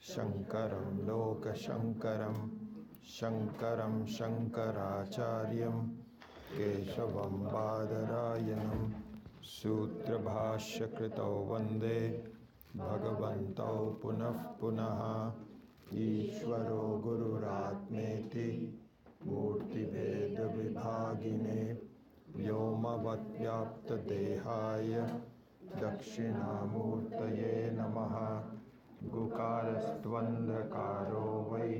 Shankaram Lokashankaram Shankaram Shankaracharyam Keshavam Badarayanam Sutra Bhashya Kritau Vande Bhagavantau Punah Punaha Ishvaro Gururatmeti Murti Veda Vibhagine Vyomavat Vyapta Dehaya Dakshinamurtaye Namaha Gukarastvandhakaro vai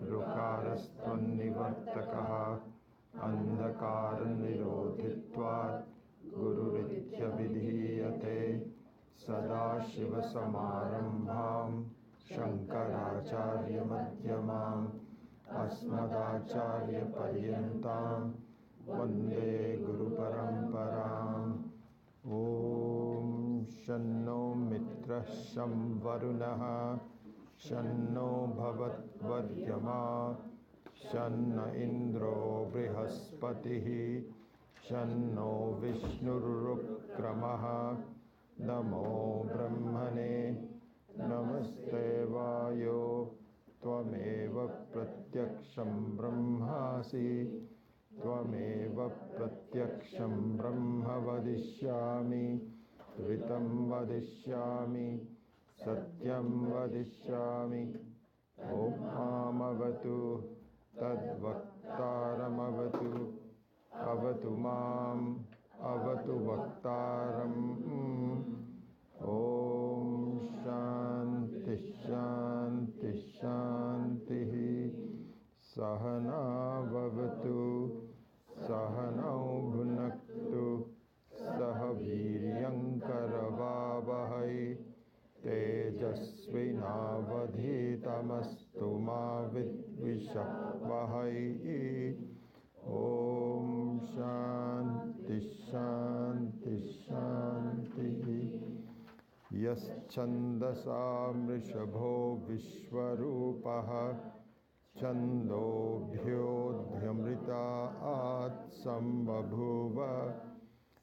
Rukarastvanivartakaha Andhakarannirodhitvat Gururitya vidhiyate Sadashiva Samarambham Shankaracharya Madhyamam Asmadacharya Paryantam Vande Guru Paramparam Om Shanno Mitra Sham Varunaha Shanno Bhavat Varyama Shanna Indro Brihaspatihi Shanno Vishnurrukramaha Namo Brahmane Namaste Vayo Tvameva Pratyaksham Brahmasi Tvameva Pratyaksham Brahma Vadishyami Ritam Vadishyami Satyam Vadishyami Om Mamavatu Tadvaktaramavatu Avatu Mam Avatu Vaktaram Om Shanti Shanti Shanti Sahana Vavatu Sahanau Bhunaktu Sahaviryankaravavahai Tejasvinavadhitamastu ma vidvishavahai Om Shanti Shanti Shanti Yaschandasamrishabho Vishwarupaha Chandobhyodhyamrita at sambabhuva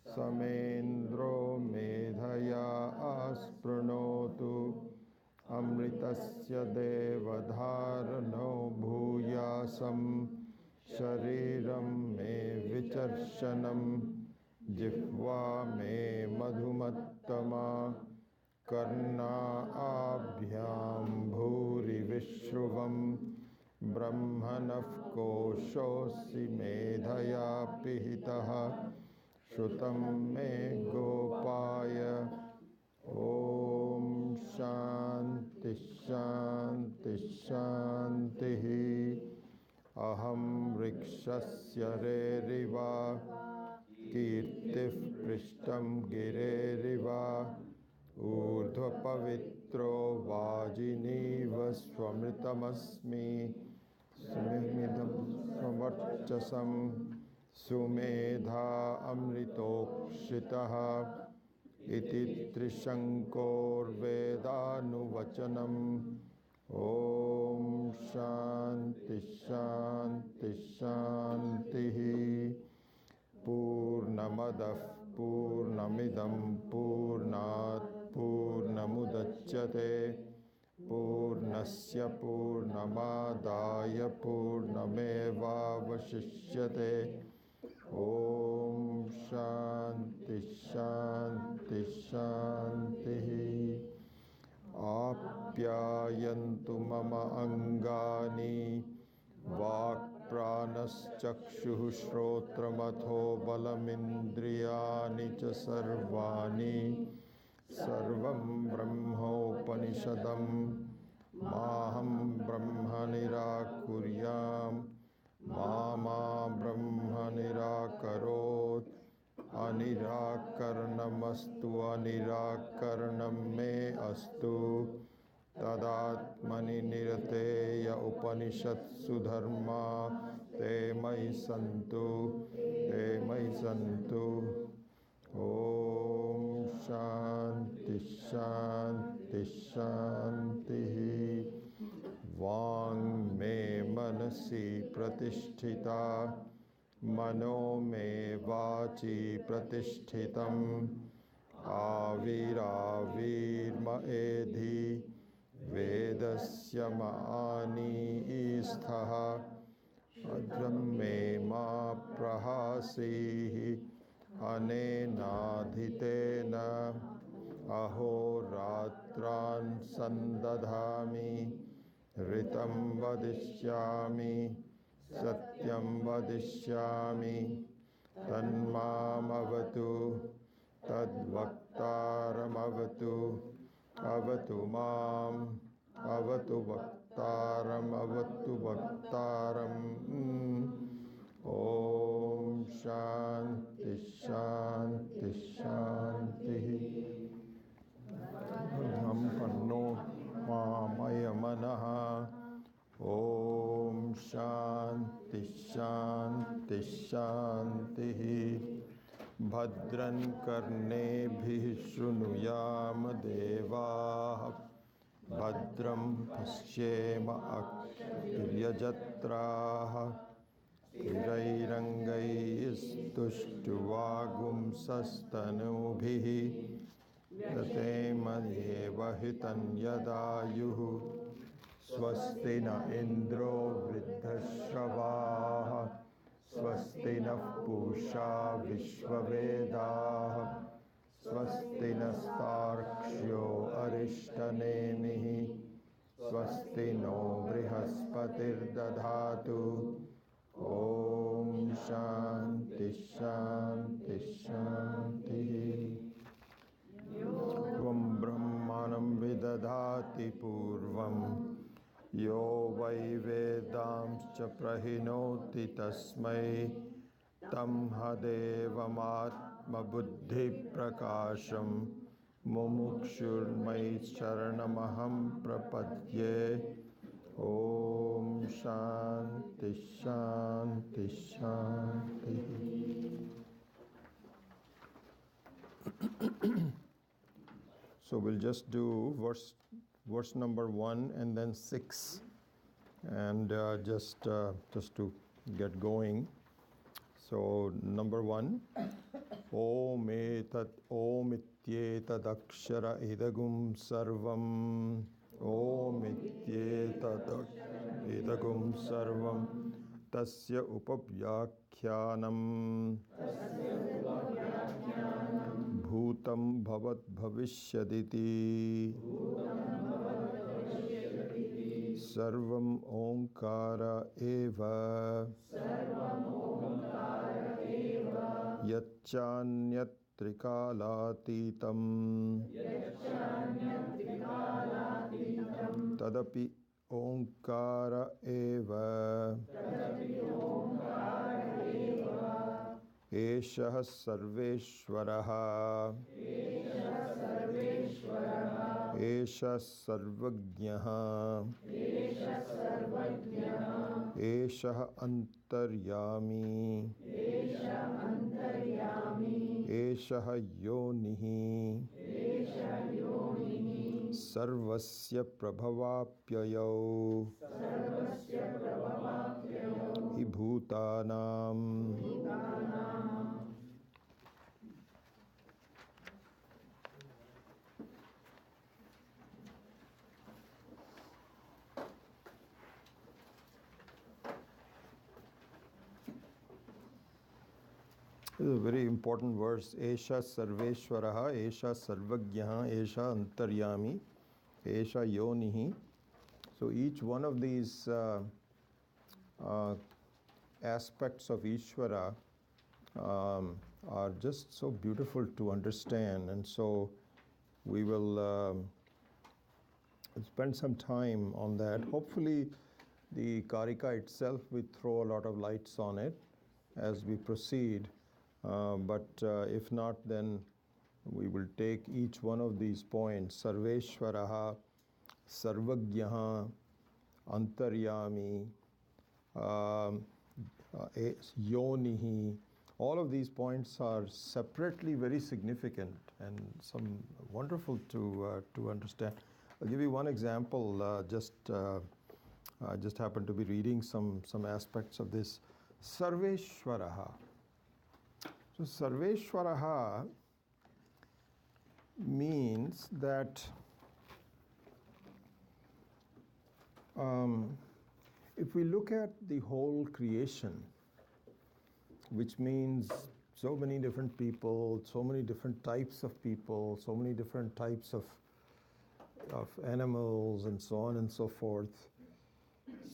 Samendro medhaya aspranotu Amritasya devadharano bhuyasam Shariram me vicharshanam Jihva me madhumattama Karna abhyam bhuri vishruvam Brahmanav koshosi medhaya pihitaha Shrutam me gopaya Om Shanti Shanti Shanti Aham Rikshasya Reriva Kirtif Prishtam Gireriva Urdhva Pavitro Vajiniva Swamritamasmi Sumimidam Swamarchasam Sumedha Amritokshitaha Iti Trishankor Vedanuvachanam Om Shanti Shanti Shanti Purnamadav Purnamidam Purnat Purnamudachyate Purnasya Purnamadaya Purnameva Vashishyate Om Shanti Shanti Shanti Apyayantu Mama Angani Vak Pranas Chakshuh Shrotramatho Balamindriyani Cha Sarvani Sarvam Brahmopanishadam Maham Brahma Nirakuryam Mama Brahma Nirakarot Anirakarnamastu Anirakarnam me astu Tadatmani Nirateya Upanishadsu Dharma Te Mai Santu Om Shanti Shanti Shanti Vang me manasi pratisthita Mano me vachi pratishthitam Aviravirma edhi Veda यस्य मानी स्थः अद्रं मे मा प्रहासीः अनेनाधितेन अहोरात्रान् सन्दधामि ऋतं वदिष्यामि सत्यं वदिष्यामि तन्मामवतु तद्वक्तारमवतु अवतु माम् अवतु वक्तारम् अवतु वक्तारम् ॐ शान्ति शान्ति शान्तिः बुद्धं पन्नो मामयमनः ॐ शान्ति शान्ति शान्तिः भद्रं कर्णेभिः शृणुयाम देवाः भद्रं पश्येम अक्षयजत्राः स्थिरैरङ्गैस्तुष्टुवागुंसस्तनूभिः यतेमदेव हितं यदायुः स्वस्ति न इन्द्रो वृद्धश्रवाः स्वस्ति नः पूषा विश्ववेदाः स्वस्ति नस्तार्क्ष्यो अरिष्टनेमिः स्वस्ति नो बृहस्पतिर्दधातु ॐ शान्ति शान्ति शान्तिः त्वं ब्रह्माणं विदधाति पूर्वं यो वै वेदांश्च प्रहिणोति तस्मै तं हदेवमात्मबुद्धिप्रकाशं मुमुक्षुर्मयि शरणमहं प्रपद्ये ॐ शान्ति शान्ति शान्तिः So we'll just do verse number 1 and then 6 and just to get going. So number 1, Om ityetadakshara idagum sarvam. Om ityetadakshara idagum sarvam. Tasya upavyakhyanam. Bhutam bhavat bhavishyaditi. Sarvam Omkara eva. Yacchanyat-trikalatītam Tadapi Omkara eva. Eshah Sarveshwaraha Esha Sarvajnaha Esha Antaryami Esha Yonihi Sarvasya Prabhavapyayau Ibhutanam. This is a very important verse. Esha Sarveshwaraha, Esha Sarvajnaha, Esha Antaryami, Esha Yonihi. So each one of these aspects of Ishvara are just so beautiful to understand, and so we will spend some time on that. Hopefully the Karika itself will throw a lot of lights on it as we proceed. But if not, then we will take each one of these points, Sarveshwaraha, Sarvajnaha, Antaryami, Yonihi. All of these points are separately very significant and some wonderful to understand. I'll give you one example. I just happened to be reading some aspects of this. Sarveshwaraha. So Sarveshwaraha means that Um, if we look at the whole creation, which means so many different people, so many different types of people, so many different types of animals, and so on and so forth.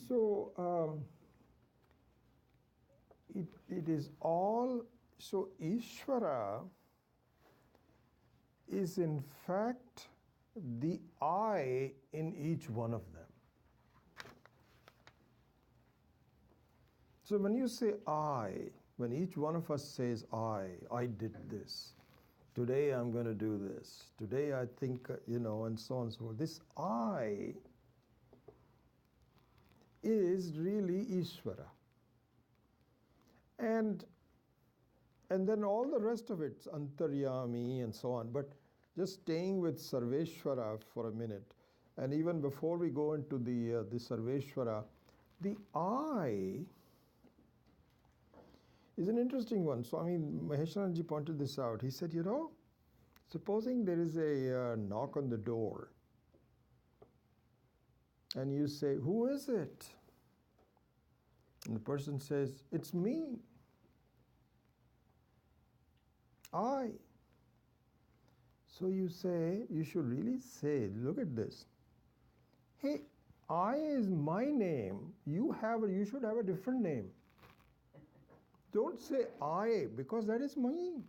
So it is all, so Ishvara is in fact the I in each one of them. So when you say I, when each one of us says I did this, today I'm going to do this, today I think, and so on and so forth, this I is really Ishvara. And then all the rest of it's Antaryami and so on. But just staying with Sarveshwara for a minute, and even before we go into the Sarveshwara, the I is an interesting one. So, Maheshananji pointed this out. He said, supposing there is a knock on the door, and you say, who is it? And the person says, it's me. I. So you say, you should really say, look at this. Hey, I is my name. You should have a different name. Don't say I, because that is me.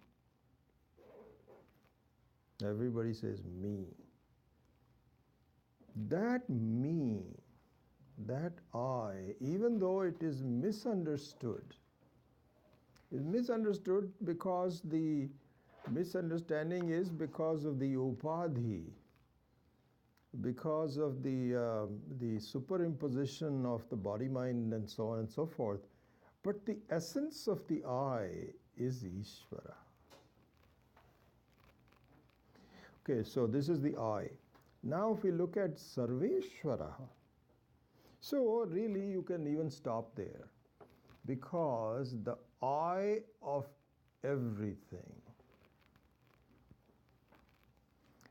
Everybody says me. That me, that I, even though it is misunderstood because the misunderstanding is because of the upadhi, because of the superimposition of the body, mind, and so on and so forth. But the essence of the I is Ishvara. Okay, so this is the I. Now if we look at Sarveshwara, so really you can even stop there, because the I of everything.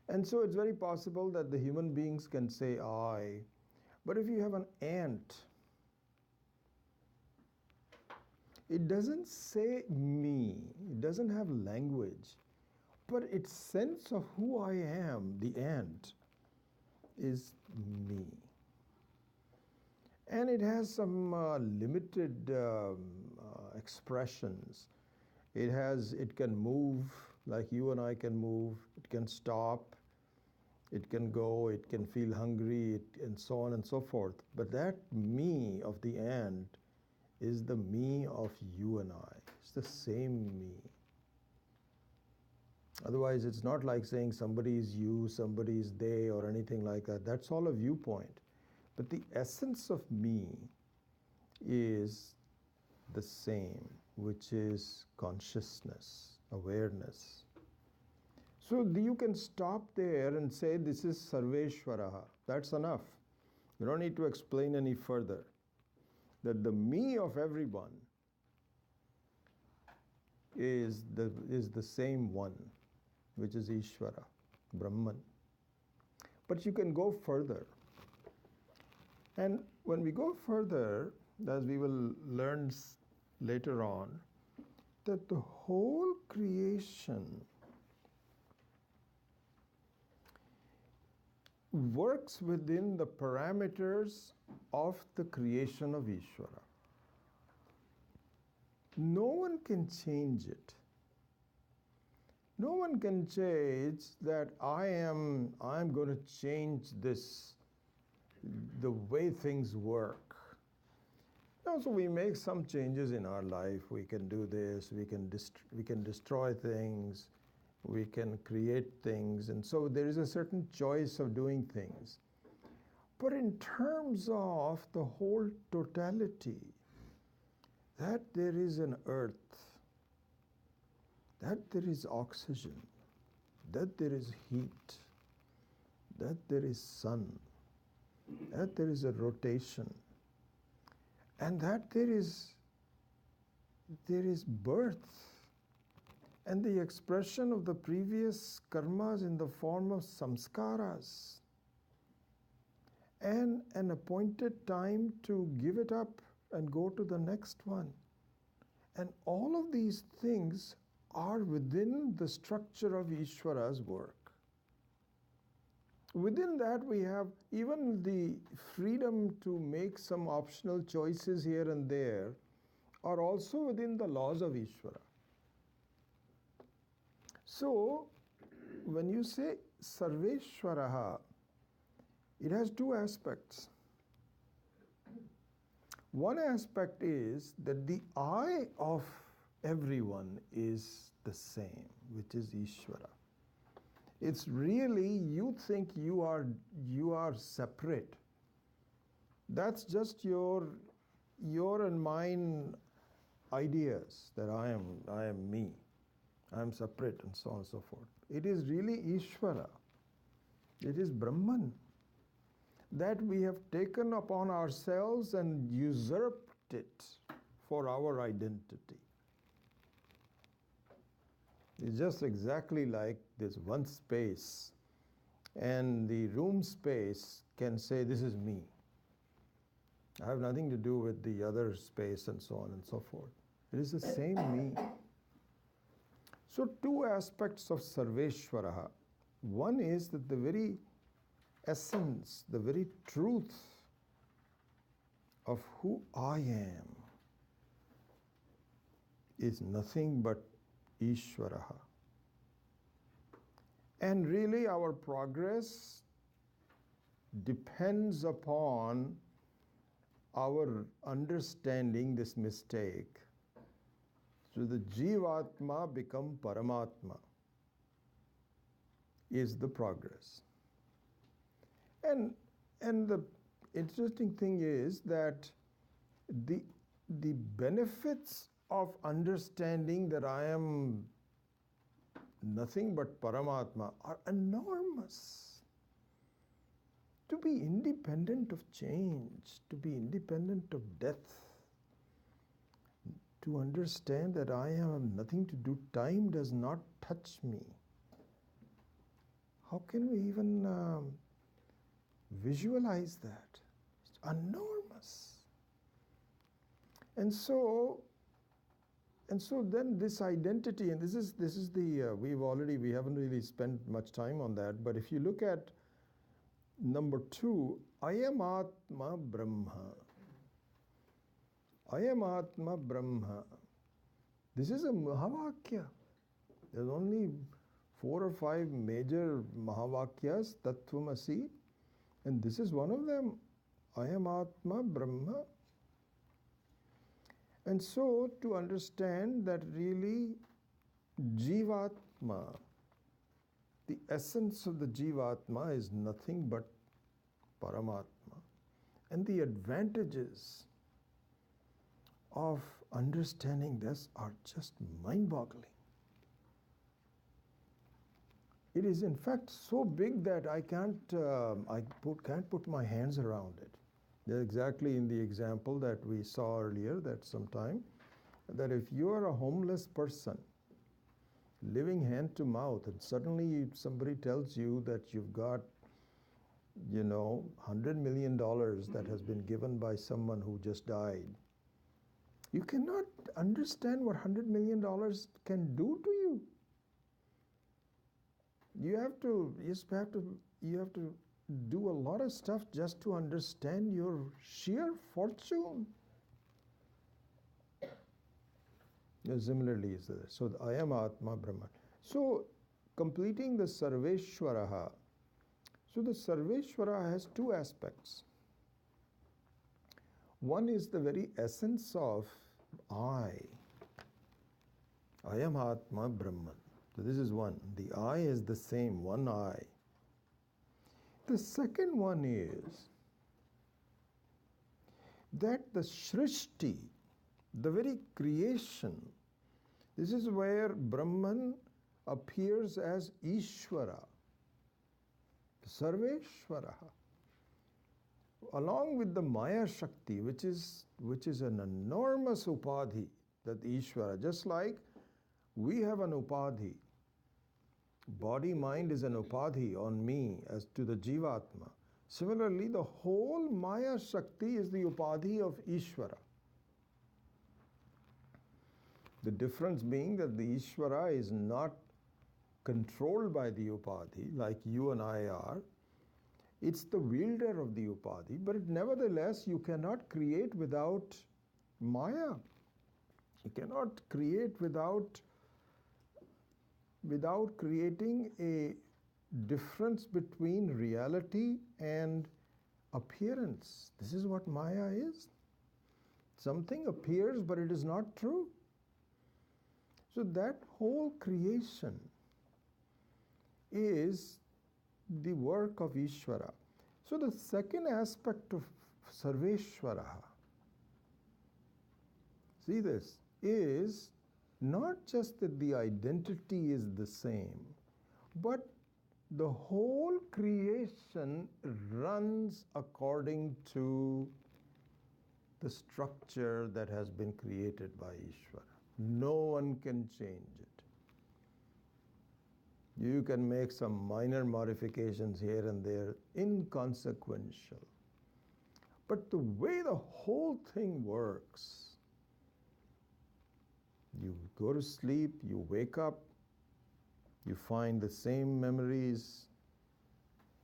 And so it's very possible that the human beings can say I, but if you have an ant, it doesn't say me, it doesn't have language, but its sense of who I am, the ant, is me. And it has some limited expressions. It can move like you and I can move. It can stop. It can go. It can feel hungry, and so on and so forth. But that me of the ant is the me of you and I. It's the same me. Otherwise, it's not like saying somebody is you, somebody is they, or anything like that. That's all a viewpoint. But the essence of me is the same, which is consciousness, awareness. So you can stop there and say this is Sarveshwara. That's enough. You don't need to explain any further. That the me of everyone is the same one, which is Ishvara, Brahman. But you can go further. And when we go further, as we will learn later on, that the whole creation works within the parameters of the creation of Ishvara. No one can change it. No one can change that I'm going to change this, the way things work. Now, so we make some changes in our life. We can do this, we can destroy things, we can create things, and so there is a certain choice of doing things. But in terms of the whole totality, that there is an earth, that there is oxygen, that there is heat, that there is sun, that there is a rotation, and that there is birth, and the expression of the previous karmas in the form of samskaras. and an appointed time to give it up and go to the next one. And all of these things are within the structure of Ishvara's work. Within that, we have even the freedom to make some optional choices here and there are also within the laws of Ishvara. So, when you say Sarveshwaraha, it has two aspects. One aspect is that the I of everyone is the same, which is Ishvara. It's really, you think you are separate. That's just your and mine ideas that I am me, I am separate, and so on and so forth. It is really Ishvara. It is Brahman that we have taken upon ourselves and usurped it for our identity. It's just exactly like this one space, and the room space can say, this is me. I have nothing to do with the other space, and so on and so forth. It is the same me. So two aspects of Sarveshwaraha. One is that the very essence, the very truth of who I am is nothing but Ishvaraha. And really our progress depends upon our understanding this mistake. So the Jivatma become Paramatma is the progress. And the interesting thing is that the benefits of understanding that I am nothing but Paramatma are enormous. To be independent of change, to be independent of death, to understand that I have nothing to do, time does not touch me. How can we even visualize that? It's enormous. And so then this identity, and this is the we haven't really spent much time on that, but if you look at number 2, I am Atma Brahma. I am Atma Brahma. This is a Mahavakya. There's only 4 or 5 major Mahavakyas, Tattvamasi, and this is one of them. I am Atma Brahma. And so to understand that really Jivatma, the essence of the Jivatma is nothing but Paramatma. And the advantages of understanding this are just mind-boggling. It is in fact so big that I can't put my hands around it. They're exactly in the example that we saw earlier, that sometime, that if you are a homeless person living hand to mouth and suddenly somebody tells you that you've got, $100 million that has been given by someone who just died, you cannot understand what $100 million can do to you. You have to do a lot of stuff just to understand your sheer fortune. Similarly is there. So I am Atma Brahman. So completing the Sarveshwaraha. So the Sarveshwara has 2 aspects. One is the very essence of I am Atma Brahman. So this is one. The I is the same, one I. The second one is that the Shrishti, the very creation, this is where Brahman appears as Ishvara, Sarveshwaraha, along with the Maya Shakti, which is an enormous upadhi, that Ishvara, just like we have an upadhi. Body, mind is an upadhi on me as to the Jivatma. Similarly, the whole Maya Shakti is the upadhi of Ishvara. The difference being that the Ishvara is not controlled by the upadhi like you and I are. It's the wielder of the upadhi, but nevertheless you cannot create without Maya. You cannot create without creating a difference between reality and appearance. This is what Maya is. Something appears, but it is not true. So that whole creation is the work of Ishvara. So the second aspect of Sarveshvara, see this, is not just that the identity is the same, but the whole creation runs according to the structure that has been created by Ishvara. No one can change it. You can make some minor modifications here and there, inconsequential. But the way the whole thing works, you go to sleep, you wake up, you find the same memories,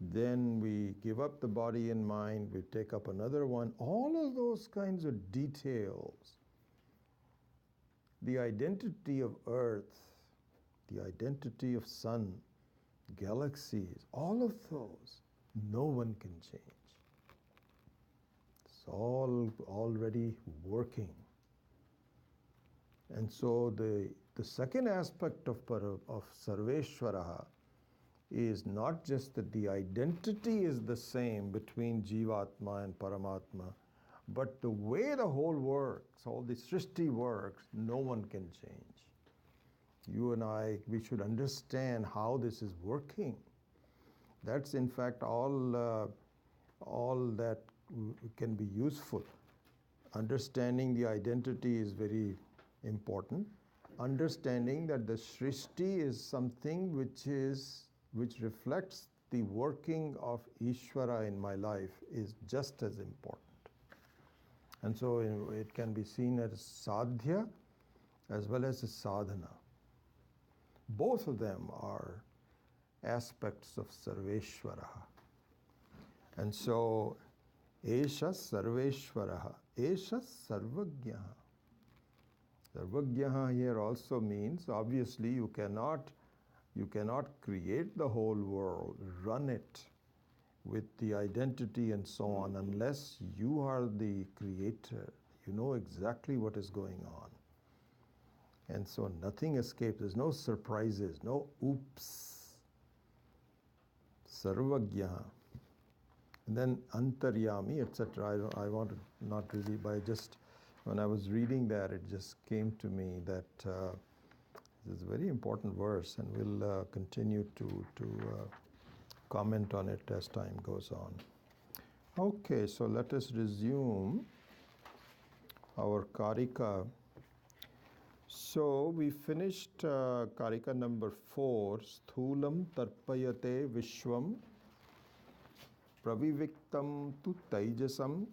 then we give up the body and mind, we take up another one. All of those kinds of details, the identity of Earth, the identity of sun, galaxies, all of those, no one can change. It's all already working. And so the second aspect of Sarveshvara is not just that the identity is the same between Jivatma and Paramatma, but the way the whole works, all the Srishti works, no one can change. You and I, we should understand how this is working. That's in fact all that can be useful. Understanding the identity is very important. Understanding that the Srishti is something which reflects the working of Ishvara in my life is just as important. And so it can be seen as sadhya as well as a sadhana. Both of them are aspects of Sarveshvara. And so, Esha Sarveshvara, Esha Sarvagyaha. Sarvagyaha here also means, obviously you cannot create the whole world, run it with the identity and so on, unless you are the creator. You know exactly what is going on. And so nothing escapes. There's no surprises, no oops. Sarvagyaha. And then Antaryami, etc. I wanted not really, by just when I was reading that, it just came to me that this is a very important verse, and we'll continue to comment on it as time goes on. Okay, so let us resume our Karika. So we finished Karika number 4, Sthulam Tarpayate Vishwam Praviviktam tu Taijasam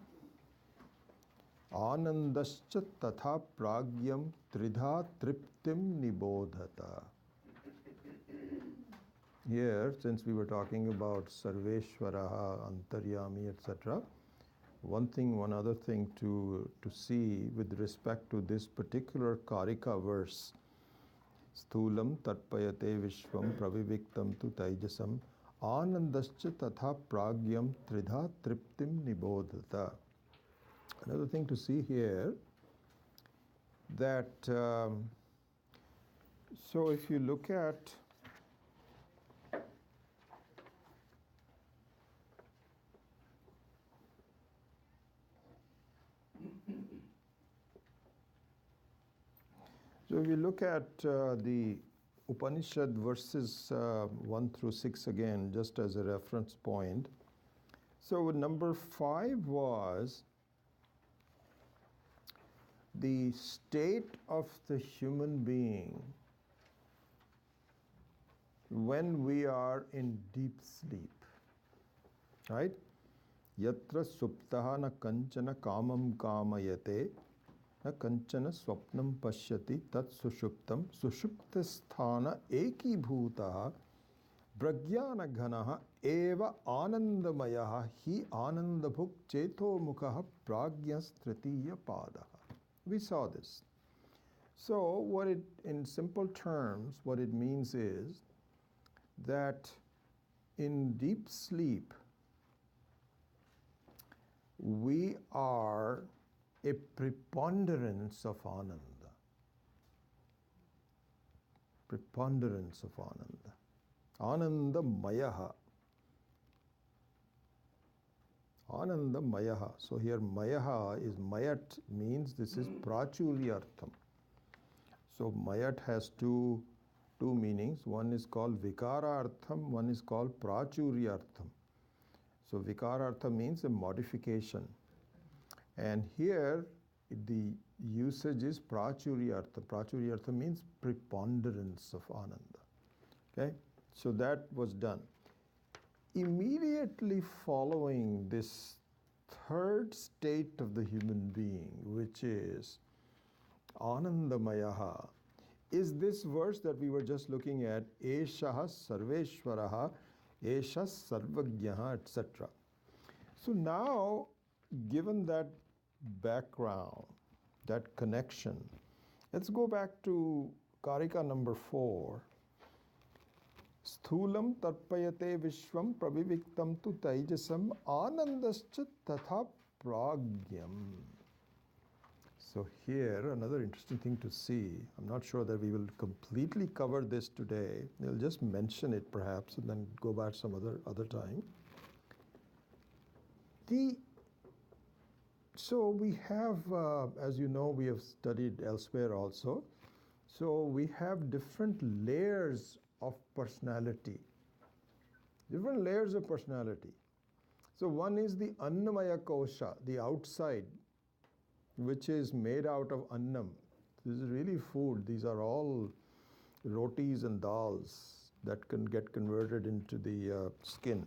Anandascha Tatha Pragyam Tridha Triptim Nibodhata. Here, since we were talking about Sarveshvara, Antaryami, etc., one other thing to see with respect to this particular Karika verse, Sthulam Tarpayate Vishwam Praviviktam tu Taijasam Anandascha Tatha Pragyam Tridha Triptim Nibodhata. Another thing to see here, that so if you look at the Upanishad verses 1 through 6 again, just as a reference point. So number 5 was the state of the human being when we are in deep sleep, right? Yatra suptaha na kanchana kamam kamayate na kanchana swapnam pashyati tat sushuptam sushuptasthana ekibhutaha Pragyana ghanaha eva anandamayaha hi anandabhuk cheto mukhaha pragyas tritiya padaha. We saw this. So what it, in simple terms, what it means is that in deep sleep, we are a preponderance of ananda. Preponderance of ananda. Anandamayaha. Anandamayaha. So here mayaha is mayat means this is prachuryartham. So mayat has two meanings. One is called vikarartham, one is called prachuryartham. So vikarartham means a modification. And here the usage is prachuryartham. Prachuryartham means preponderance of ananda. Okay? So that was done. Immediately following this third state of the human being, which is Anandamayaha, is this verse that we were just looking at, Eshaha Sarveshwaraha, Esha Sarvagyaha, etc. So now, given that background, that connection, let's go back to Karika number 4. Sthulam tarpayate vishvam praviviktam tu taijasam anandascha tatha pragyam. So here, another interesting thing to see. I'm not sure that we will completely cover this today. We'll just mention it perhaps and then go back some other time. So we have, as you know, we have studied elsewhere also. So we have different layers of personality. Different layers of personality. So one is the Annamaya Kosha, the outside, which is made out of annam. This is really food. These are all rotis and dals that can get converted into the skin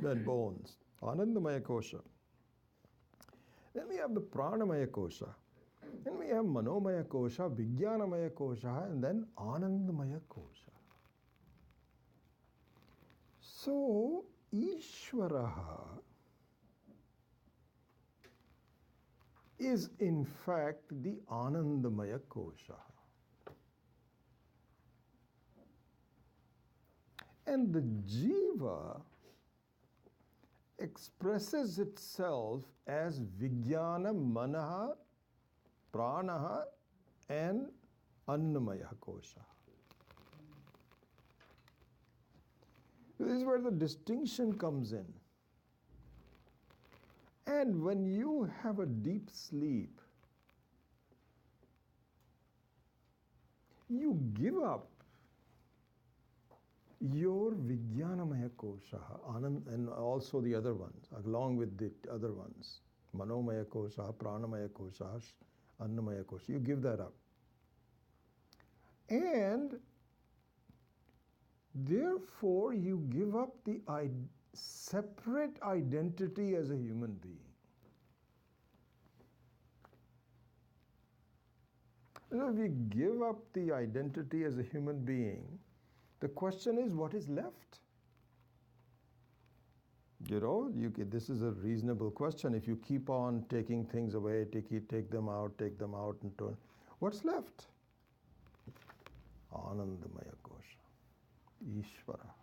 and bones. Anandamaya Kosha. Then we have the Pranamaya Kosha. Then we have Manomaya Kosha, Vijnanamaya Kosha, and then Anandamaya Kosha. So, Ishvaraha is in fact the Anandamaya Kosha. And the Jiva expresses itself as Vijnana, Manaha, Pranaha, and Annamaya Kosha. This is where the distinction comes in. And when you have a deep sleep, you give up your Vijnanamaya Kosha, Anand, and also the other ones, along with the other ones, Manomaya Kosha, Pranamaya Kosha, Annamaya Kosha, you give that up. And therefore, you give up the separate identity as a human being. So if we give up the identity as a human being, the question is, what is left? You know, this is a reasonable question. If you keep on taking things away, take them out, and turn, what's left? Anandamaya Kosha, Ishvara.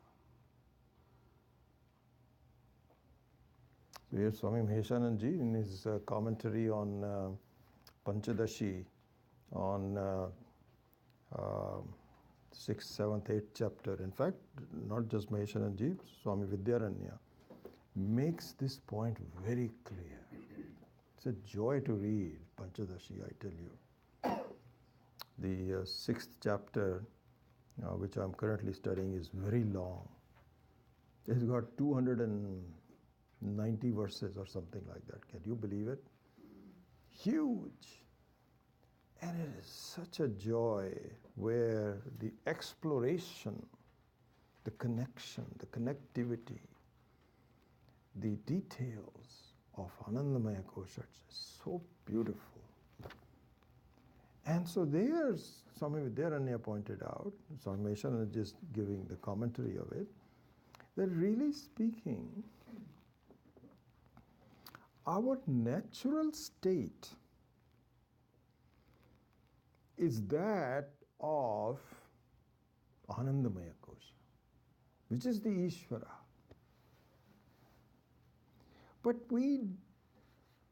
So here Swami Maheshananji in his commentary on Panchadashi, on 6th, 7th, 8th chapter. In fact, not just Maheshananji, Swami Vidyaranya makes this point very clear. It's a joy to read Panchadashi, I tell you. The 6th chapter, which I'm currently studying, is very long. It's got 290 verses or something like that. Can you believe it? Huge. And it is such a joy where the exploration, the connection, the connectivity, the details of Anandamaya Kosha. It's so beautiful. And so there, Swami Vidyaranya pointed out, Swami Meshan is just giving the commentary of it, that really speaking, our natural state is that of Anandamaya Kosha, which is the Ishvara. But we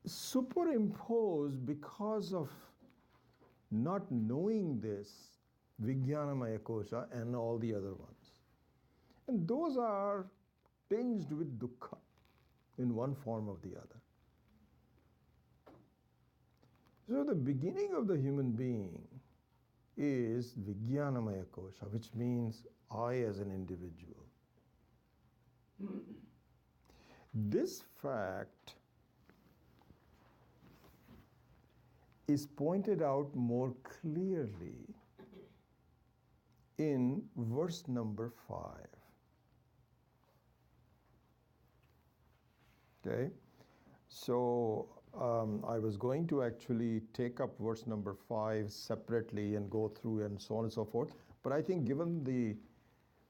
superimpose, because of not knowing this, Vijnanamaya Kosha and all the other ones. And those are tinged with dukkha in one form or the other. So the beginning of the human being is Vijnanamaya Kosha, which means I as an individual. This fact is pointed out more clearly in verse number 5. Okay, so I was going to actually take up verse number 5 separately and go through and so on and so forth, but I think given the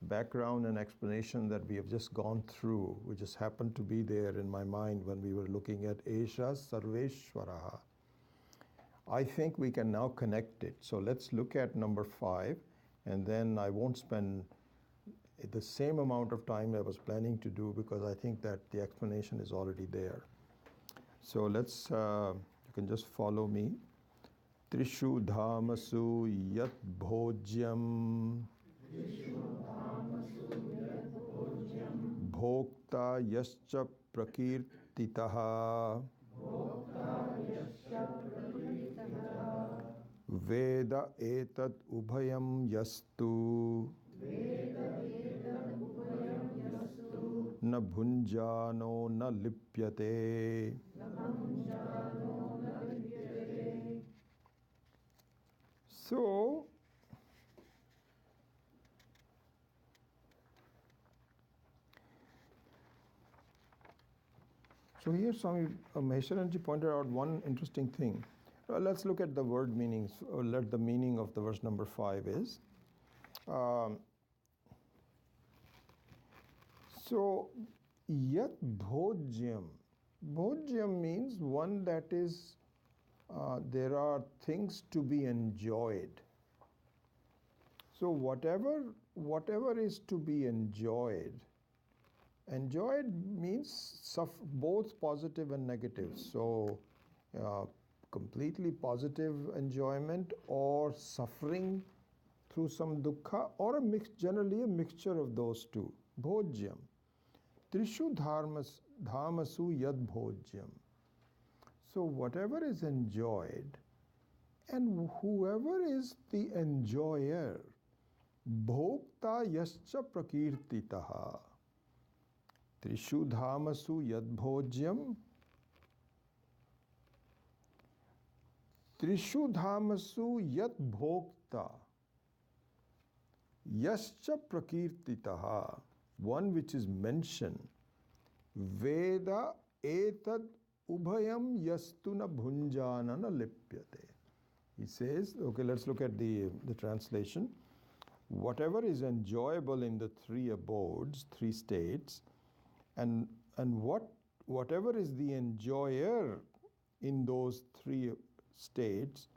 background and explanation that we have just gone through, which just happened to be there in my mind when we were looking at Esha Sarveshwaraha, I think we can now connect it. So let's look at number 5, and then I won't spend the same amount of time I was planning to do, because I think that the explanation is already there. So let's, you can just follow me. Trishu dhamasu yat bhojyam bhokta yascha prakirtitaha Veda etat ubhayam yastu na bhunjano na lipyate. So, here Swami Maheshwaranji pointed out one interesting thing. Let's look at the word meanings, or let the meaning of the verse number 5 is. So, yat bhojyam. Bhojyam means one that is, there are things to be enjoyed. So whatever is to be enjoyed means both positive and negative. So completely positive enjoyment, or suffering through some dukkha, or generally a mixture of those two. Bhojyam. Trishu dhamasu yad bhojyam. So whatever is enjoyed, and whoever is the enjoyer, bhokta yascha prakirtitaha. Trishu dhamasu yad bhojyam. Trishu dhamasu yat bhokta yascha prakirtitaha, one which is mentioned, Veda etad ubhayam yastuna bhunjanana lipyate. He says, okay, let's look at the translation. Whatever is enjoyable in the three abodes, three states, and whatever is the enjoyer in those three states,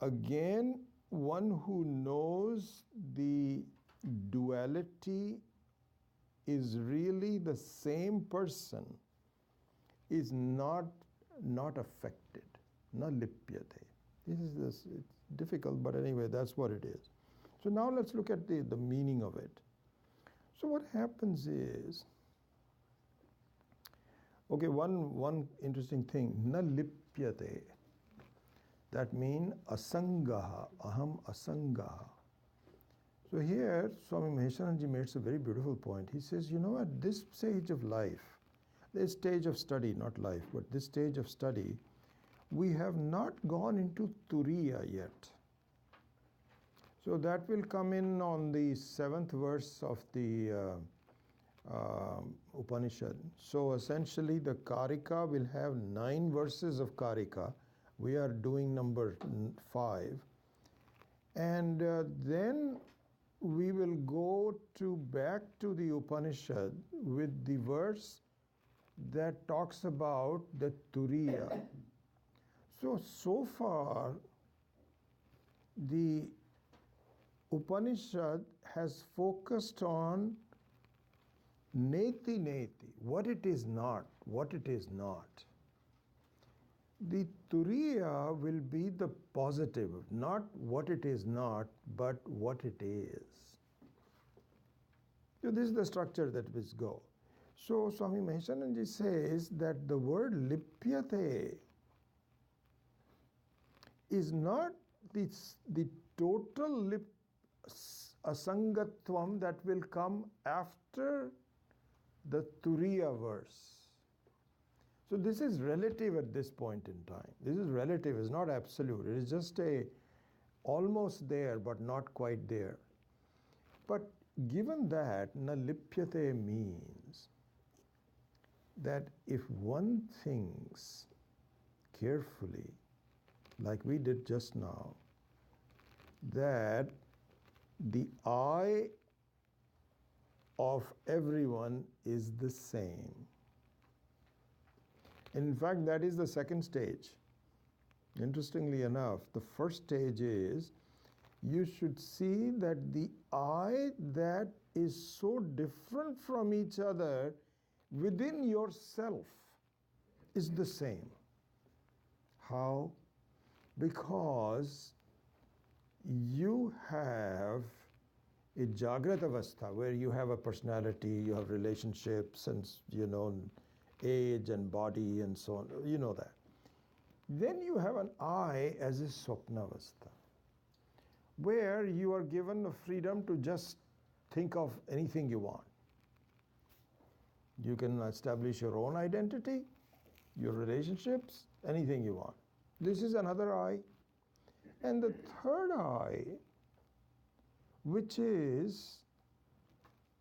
again, one who knows the duality is really the same person is not affected. Na lipyate. It's difficult, but anyway, that's what it is. So now let's look at the meaning of it. So what happens is, okay, one interesting thing, na lipyate. That means asangaha, aham asangaha. So here, Swami Maheshwaranji makes a very beautiful point. He says, at this stage of life, this stage of study, not life, but this stage of study, we have not gone into Turiya yet. So that will come in on the 7th verse of the Upanishad. So essentially the Karika will have 9 verses of Karika. We are doing number 5. And then we will go back to the Upanishad with the verse that talks about the Turiya. So far, the Upanishad has focused on neti neti, what it is not, what it is not. The Turiya will be the positive, not what it is not, but what it is. So this is the structure that will go. So Swami Maheshananji says that the word lipyate is not the total asangatvam that will come after the Turiya verse. So this is relative at this point in time. This is relative, it's not absolute. It is just almost there but not quite there. But given that, na lipyate means that if one thinks carefully, like we did just now, that the I of everyone is the same. In fact, that is the second stage. Interestingly enough, the first stage is you should see that the I that is so different from each other within yourself is the same. How? Because you have a Jagrat Avastha where you have a personality, you have relationships and, age and body and so on, you know that. Then you have an I as a Swapna Avastha, where you are given the freedom to just think of anything you want. You can establish your own identity, your relationships, anything you want. This is another I. And the third I, which is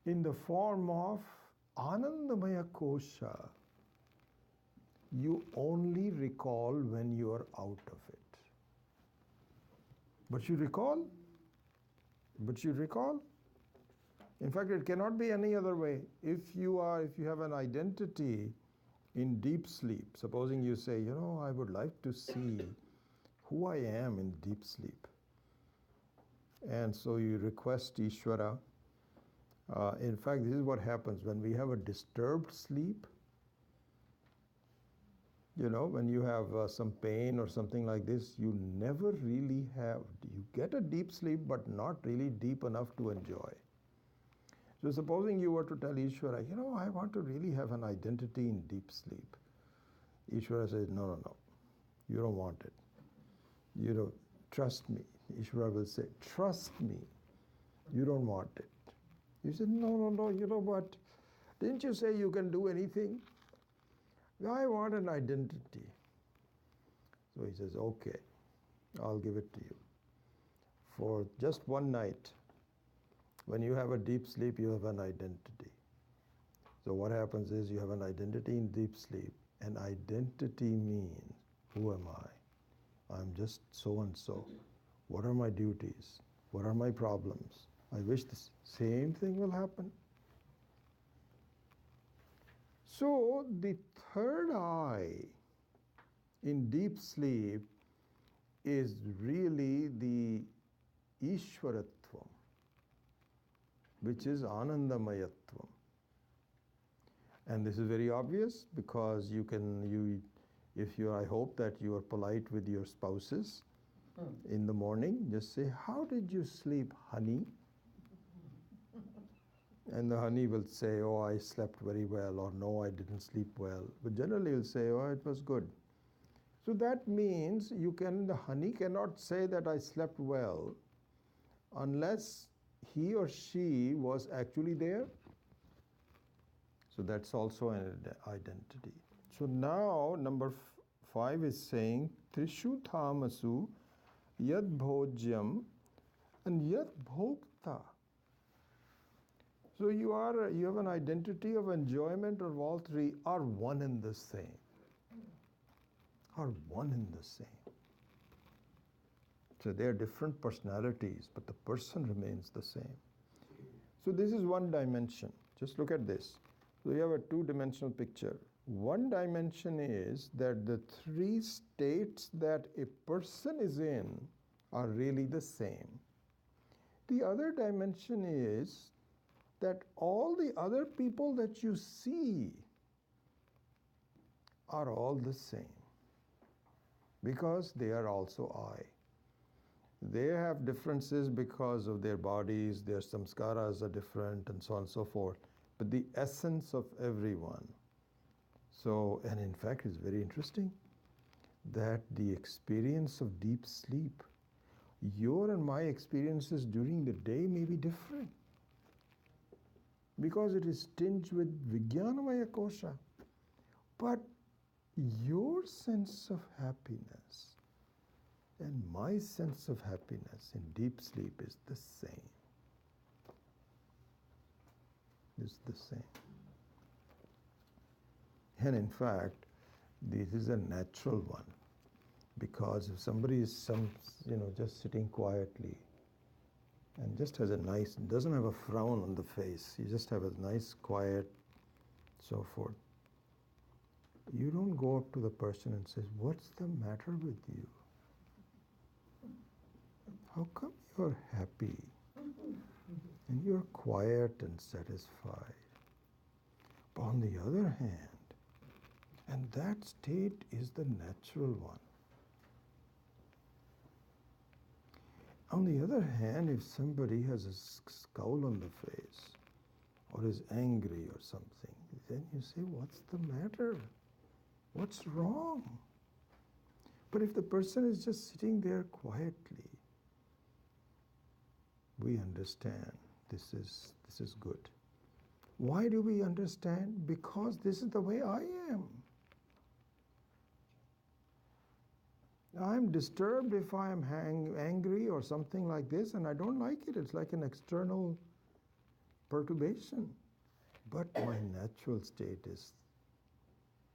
in the form of Anandamaya Kosha, you only recall when you are out of it. But you recall. In fact, it cannot be any other way. If you have an identity in deep sleep, supposing you say, I would like to see who I am in deep sleep. And so you request Ishvara. In fact, this is what happens when we have a disturbed sleep. When you have some pain or something like this, you never really you get a deep sleep, but not really deep enough to enjoy. So supposing you were to tell Ishvara, I want to really have an identity in deep sleep. Ishvara says, no, you don't want it. Trust me. Ishvara will say, trust me, you don't want it. You said, no, you know what? Didn't you say you can do anything? I want an identity. So he says, okay, I'll give it to you. For just one night, when you have a deep sleep, you have an identity. So what happens is you have an identity in deep sleep. And identity means, who am I? I'm just so and so. What are my duties? What are my problems? I wish the same thing will happen. So the third I in deep sleep is really the Ishvaratvam, which is Anandamayatvam. And this is very obvious because I hope that you are polite with your spouses in the morning, just say, how did you sleep, honey? And the honey will say, oh, I slept very well, or no, I didn't sleep well. But generally he'll say, oh, it was good. So that means the honey cannot say that I slept well unless he or she was actually there. So that's also an identity. So now number 5 is saying, Trishu Thamasu Yad Bhojyam and Yad Bhokta. So you have an identity of enjoyment of all three are one and the same. Are one and the same. So they are different personalities, but the person remains the same. So this is one dimension. Just look at this. So you have a two-dimensional picture. One dimension is that the three states that a person is in are really the same. The other dimension is that all the other people that you see are all the same because they are also I. They have differences because of their bodies, their samskaras are different, and so on and so forth. But the essence of everyone. So, and in fact, it's very interesting that the experience of deep sleep, your and my experiences during the day may be different because it is tinged with Vijnanamaya Kosha. But your sense of happiness and my sense of happiness in deep sleep is the same. Is the same. And in fact, this is a natural one. Because if somebody is just sitting quietly and just has a nice, doesn't have a frown on the face, you just have a nice, quiet, so forth. You don't go up to the person and say, "What's the matter with you? How come you're happy and you're quiet and satisfied?" But on the other hand, and that state is the natural one. On the other hand, if somebody has a scowl on the face or is angry or something, then you say, "What's the matter? What's wrong?" But if the person is just sitting there quietly, we understand this is good. Why do we understand? Because this is the way I am. I'm disturbed if I'm angry or something like this, and I don't like it. It's like an external perturbation. But my natural state is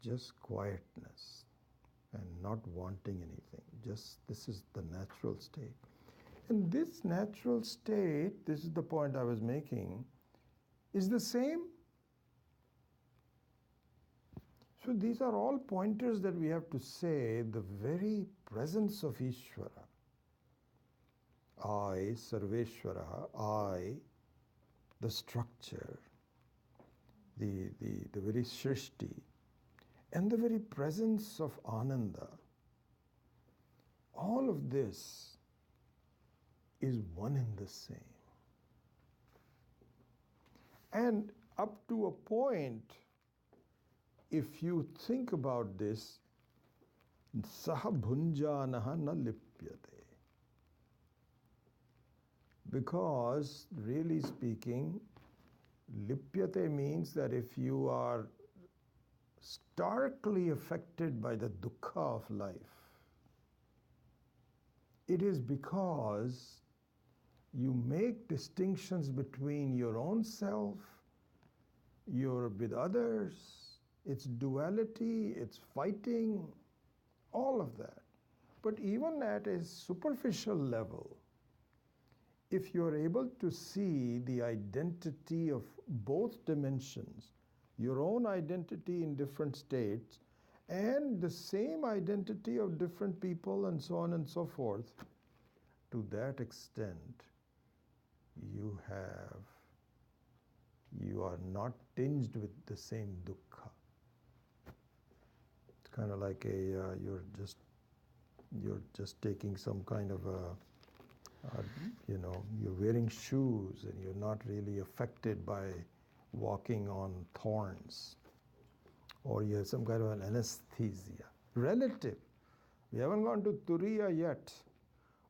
just quietness and not wanting anything. Just this is the natural state. And this natural state, this is the point I was making, is the same. So these are all pointers that we have to say the very presence of Ishvara. I, Sarveshvara, I, the structure, the very Srishti, and the very presence of Ananda. All of this is one and the same. And up to a point, if you think about this, saha bhunjanaha na lipyate. Because, really speaking, lipyate means that if you are starkly affected by the dukkha of life, it is because you make distinctions between your own self, with others, it's duality, it's fighting, all of that. But even at a superficial level, if you're able to see the identity of both dimensions, your own identity in different states, and the same identity of different people and so on and so forth, to that extent, you are not tinged with the same dukkha. It's kind of like you're just taking some kind of you're wearing shoes and you're not really affected by walking on thorns, or you have some kind of an anesthesia. Relative. We haven't gone to Turiya yet,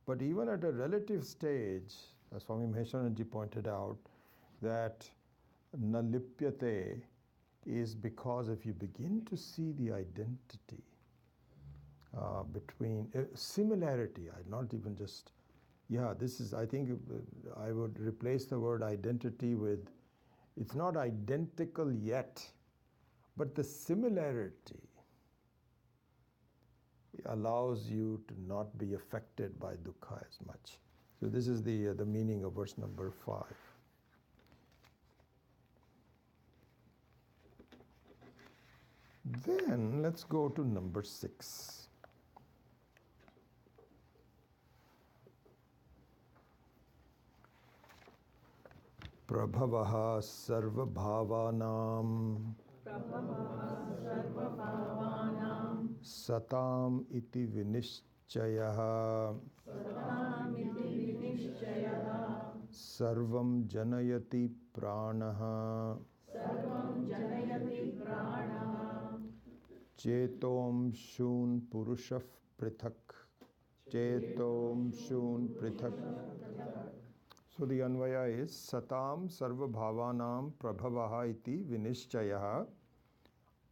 but even at a relative stage, as Swami Maheswaranji pointed out, that na lipyate is because if you begin to see the identity between similarity, not even just, this is, I think I would replace the word identity with It's not identical yet, but the similarity allows you to not be affected by dukkha as much. So this is the meaning of verse number 5. Then let's go to number 6. Prabhavaha sarvabhavanam satam iti vinishchayaha sarvam janayati pranaha chetom shun purushah prithak chetom shun prithak. So the Anvaya is Satam Sarva Bhavanam Prabhavaha iti Vinishchayaha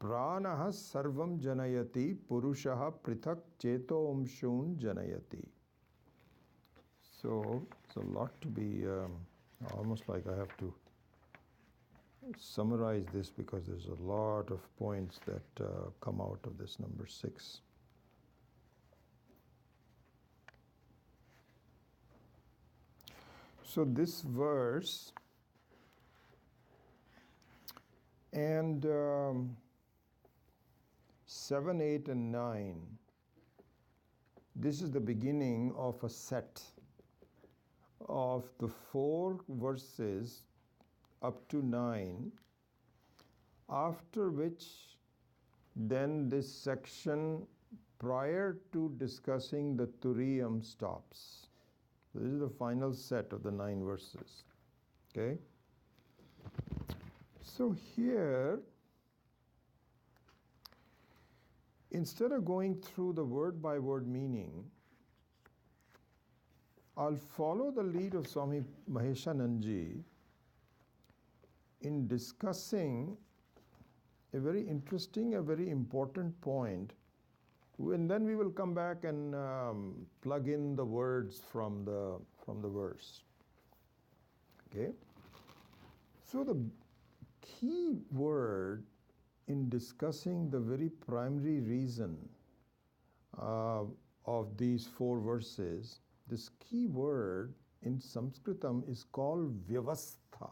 Pranaha Sarvam Janayati Purushaha Prithak Cheto Omshun Janayati. So it's a lot to be, almost like I have to summarize this because there's a lot of points that come out of this number 6. So this verse and 7, 8, and 9, this is the beginning of a set of the 4 verses up to 9, after which then this section prior to discussing the Turiyam stops. So this is the final set of the 9 verses. Okay? So here, instead of going through the word by word meaning, I'll follow the lead of Swami Maheshananji in discussing a very interesting, a very important point. And then we will come back and plug in the words from the verse. Okay? So the key word in discussing the very primary reason of these 4 verses, this key word in Sanskritam is called vyavastha.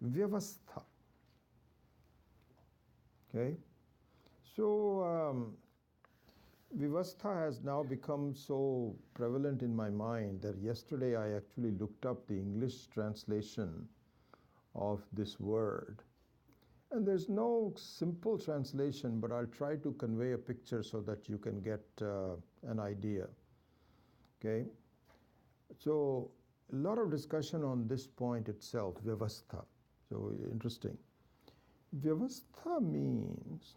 Vyavastha. Okay? So, Vivastha has now become so prevalent in my mind that yesterday I actually looked up the English translation of this word. And there's no simple translation, but I'll try to convey a picture so that you can get an idea. Okay? So, a lot of discussion on this point itself, Vivastha. So, interesting. Vivastha means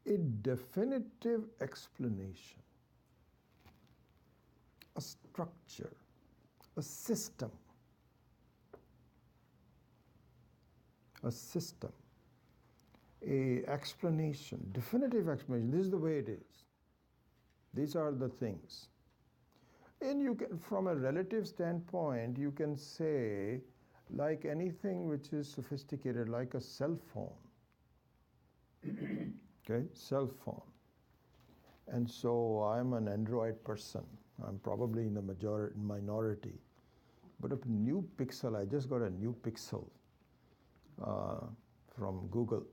a definitive explanation, a structure, a system, a explanation, definitive explanation. This is the way it is. These are the things. And you can, from a relative standpoint, you can say, like anything which is sophisticated, like a cell phone. Okay, cell phone. And so I'm an Android person. I'm probably in the minority. But a new Pixel, I just got a new Pixel from Google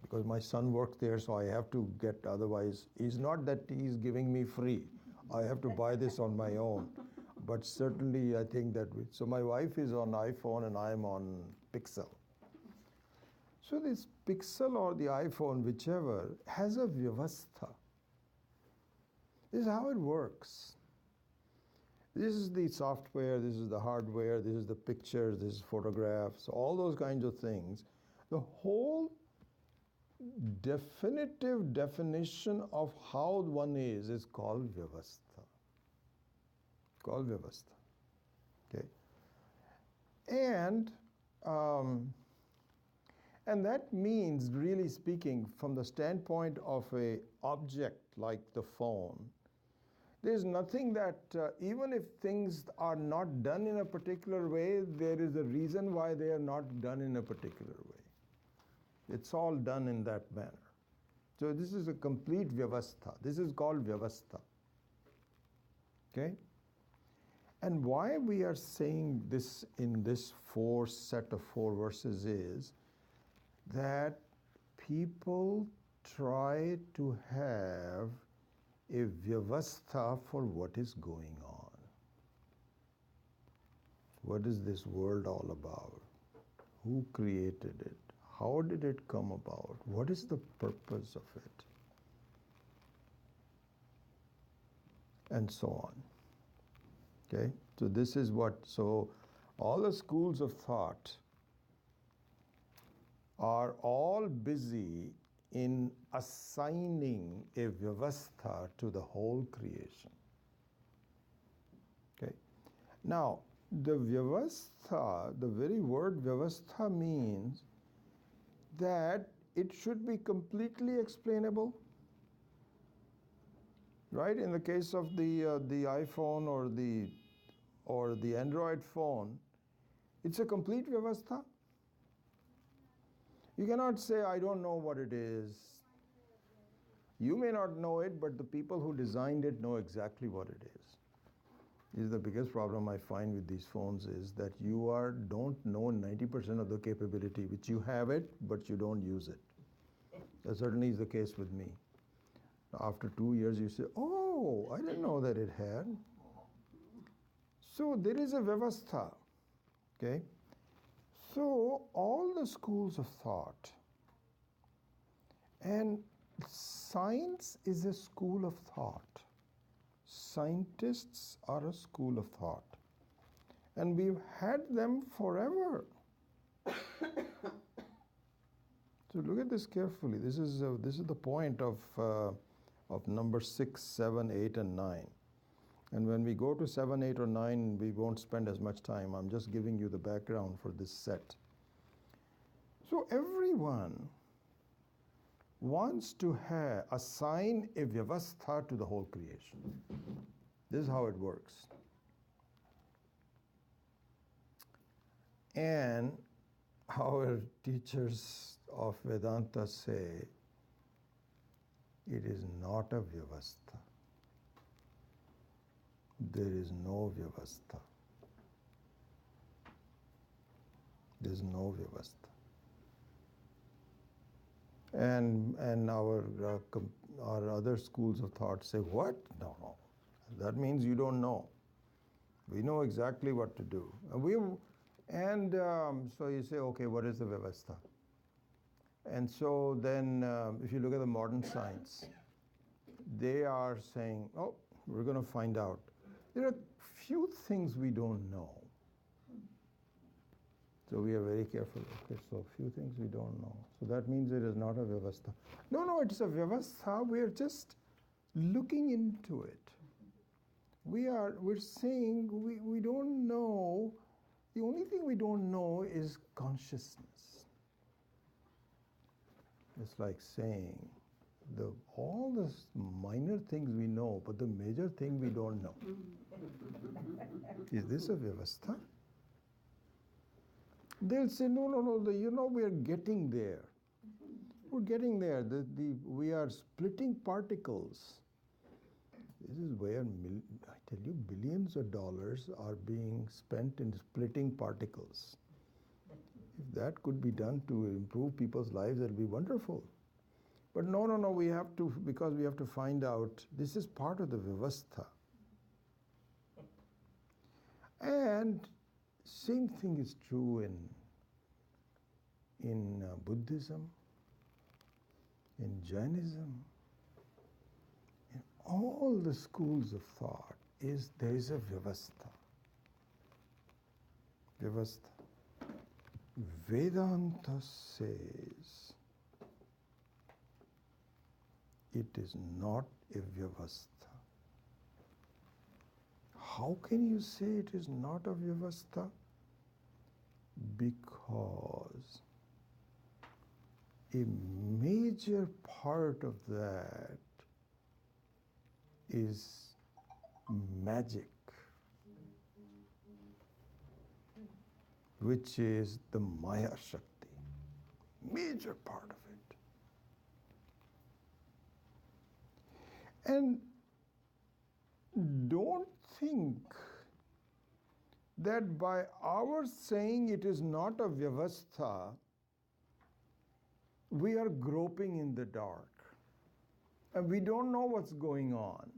because my son worked there, so I have to get, otherwise, it's not that he's giving me free. I have to buy this on my own. But certainly I think that, so my wife is on iPhone and I'm on Pixel. So this Pixel or the iPhone, whichever, has a vyavastha. This is how it works. This is the software, this is the hardware, this is the pictures, this is photographs, all those kinds of things. The whole definitive definition of how one is called vyavastha. Called vyavastha. Okay. And that means, really speaking, from the standpoint of an object like the phone, There's nothing that, even if things are not done in a particular way, there is a reason why they are not done in a particular way. It's all done in that manner. So this is a complete vyavastha. This is called vyavastha. Okay? And why we are saying this in this set of four verses is that people try to have a vyavastha for what is going on. What is this world all about? Who created it? How did it come about? What is the purpose of it? And so on. Okay? So this is so all the schools of thought are all busy in assigning a vyavastha to the whole creation. Okay? Now, the vyavastha, the very word vyavastha means that it should be completely explainable. Right? In the case of the iPhone or the Android phone, it's a complete vyavastha. You cannot say, I don't know what it is. You may not know it, but the people who designed it know exactly what it is. This is the biggest problem I find with these phones is that you don't know 90% of the capability, which you have it, but you don't use it. That certainly is the case with me. After 2 years, you say, oh, I didn't know that it had. So there is a vyavastha, okay? So all the schools of thought, and science is a school of thought. Scientists are a school of thought. And we've had them forever. So look at this carefully. This is the point of number 6, 7, 8, and 9. And when we go to 7, 8, or 9, we won't spend as much time. I'm just giving you the background for this set. So everyone wants to assign a vyavastha to the whole creation. This is how it works. And our teachers of Vedanta say, it is not a vyavastha. There is no vyavastha. There is no vyavastha. And our other schools of thought say, what? No. That means you don't know. We know exactly what to do. So you say, okay, what is the vyavastha? And so then, if you look at the modern science, they are saying, oh, we're going to find out. There are few things we don't know. So we are very careful. Okay, so few things we don't know. So that means it is not a vyavastha. No, it's a vyavastha. We are just looking into it. We're saying we don't know. The only thing we don't know is consciousness. It's like saying all the minor things we know, but the major thing we don't know. Is this a vyavastha? They'll say, no, we are getting there. We're getting there. We are splitting particles. This is where, I tell you, billions of dollars are being spent in splitting particles. If that could be done to improve people's lives, that would be wonderful. But no, we have to, because we have to find out, this is part of the vyavastha. And same thing is true in Buddhism, in Jainism, in all the schools of thought. There is a vyavastha. Vyavastha. Vedanta says it is not a vyavastha. How can you say it is not a vyavastha? Because a major part of that is magic, which is the Maya Shakti, major part of it. And don't think that by our saying it is not a vyavastha, we are groping in the dark. And we don't know what's going on.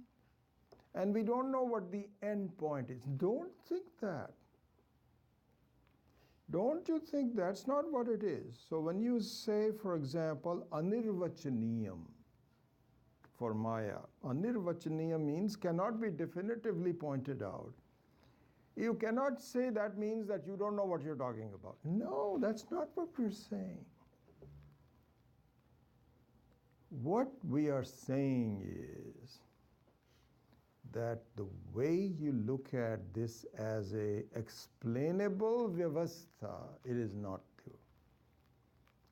And we don't know what the end point is. Don't think that. Don't you think that's not what it is? So when you say, for example, anirvachaniyam for Maya, anirvachaniyam means cannot be definitively pointed out. You cannot say that means that you don't know what you're talking about. No, that's not what we're saying. What we are saying is that the way you look at this as a explainable vyavastha, it is not true.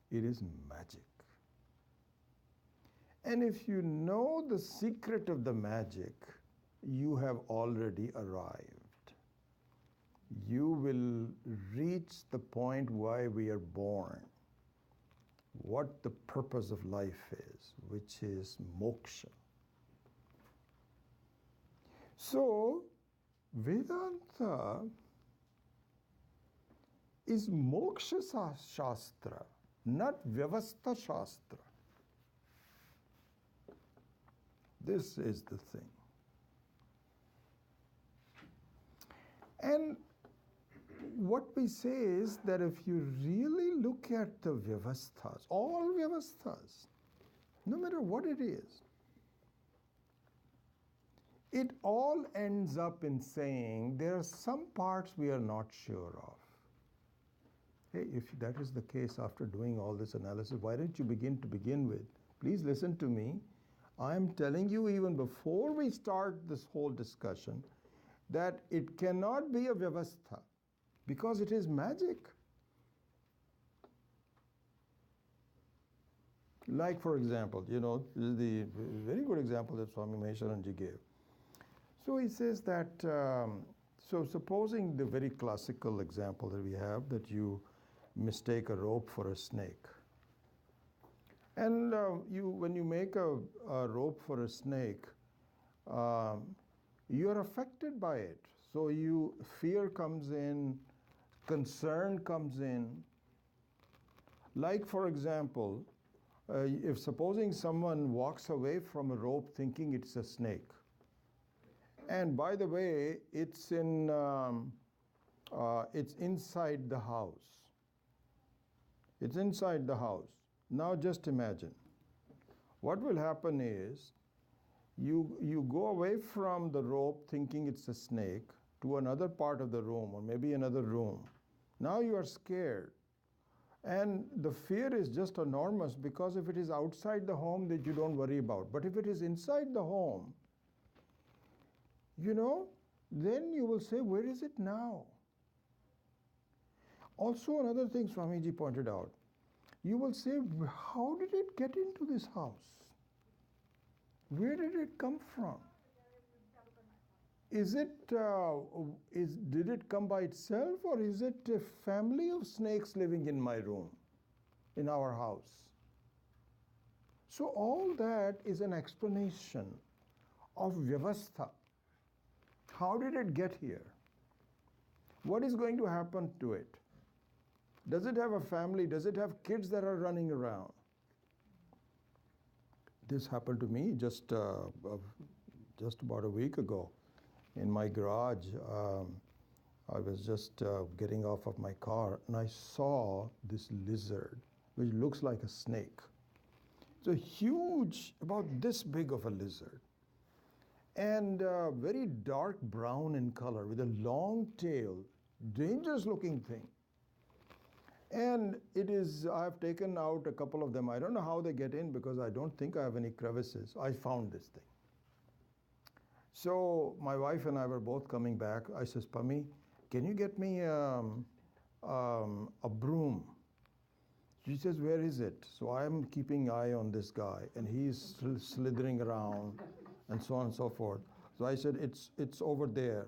It is magic. And if you know the secret of the magic, you have already arrived. You will reach the point why we are born, what the purpose of life is, which is moksha. So, Vedanta is moksha shastra, not vyavastha shastra. This is the thing. And what we say is that if you really look at the vyavasthas, all vyavasthas, no matter what it is, it all ends up in saying there are some parts we are not sure of. Hey, if that is the case after doing all this analysis, why didn't you begin with? Please listen to me. I am telling you even before we start this whole discussion that it cannot be a vyavastha because it is magic. Like, for example, this is the very good example that Swami Maheswaranji gave. So he says that, so supposing the very classical example that we have, that you mistake a rope for a snake. And when you make a rope for a snake, you are affected by it. So fear comes in, concern comes in. Like, for example, if supposing someone walks away from a rope thinking it's a snake, and by the way, it's inside the house. It's inside the house. Now just imagine. What will happen is, you go away from the rope thinking it's a snake to another part of the room, or maybe another room. Now you are scared. And the fear is just enormous, because if it is outside the home, that you don't worry about. But if it is inside the home, then you will say, where is it now? Also, another thing Swamiji pointed out, you will say, how did it get into this house? Where did it come from? Did it come by itself, or is it a family of snakes living in my room, in our house? So all that is an explanation of vyavastha. How did it get here? What is going to happen to it? Does it have a family? Does it have kids that are running around? This happened to me just about a week ago. In my garage, I was just getting off of my car, and I saw this lizard, which looks like a snake. It's a huge, about this big of a lizard, and very dark brown in color, with a long tail, dangerous looking thing. And I've taken out a couple of them. I don't know how they get in, because I don't think I have any crevices. I found this thing. So my wife and I were both coming back. I says, Pami, can you get me a broom? She says, where is it? So I'm keeping eye on this guy, and he's slithering around, and so on and so forth. So I said, it's over there.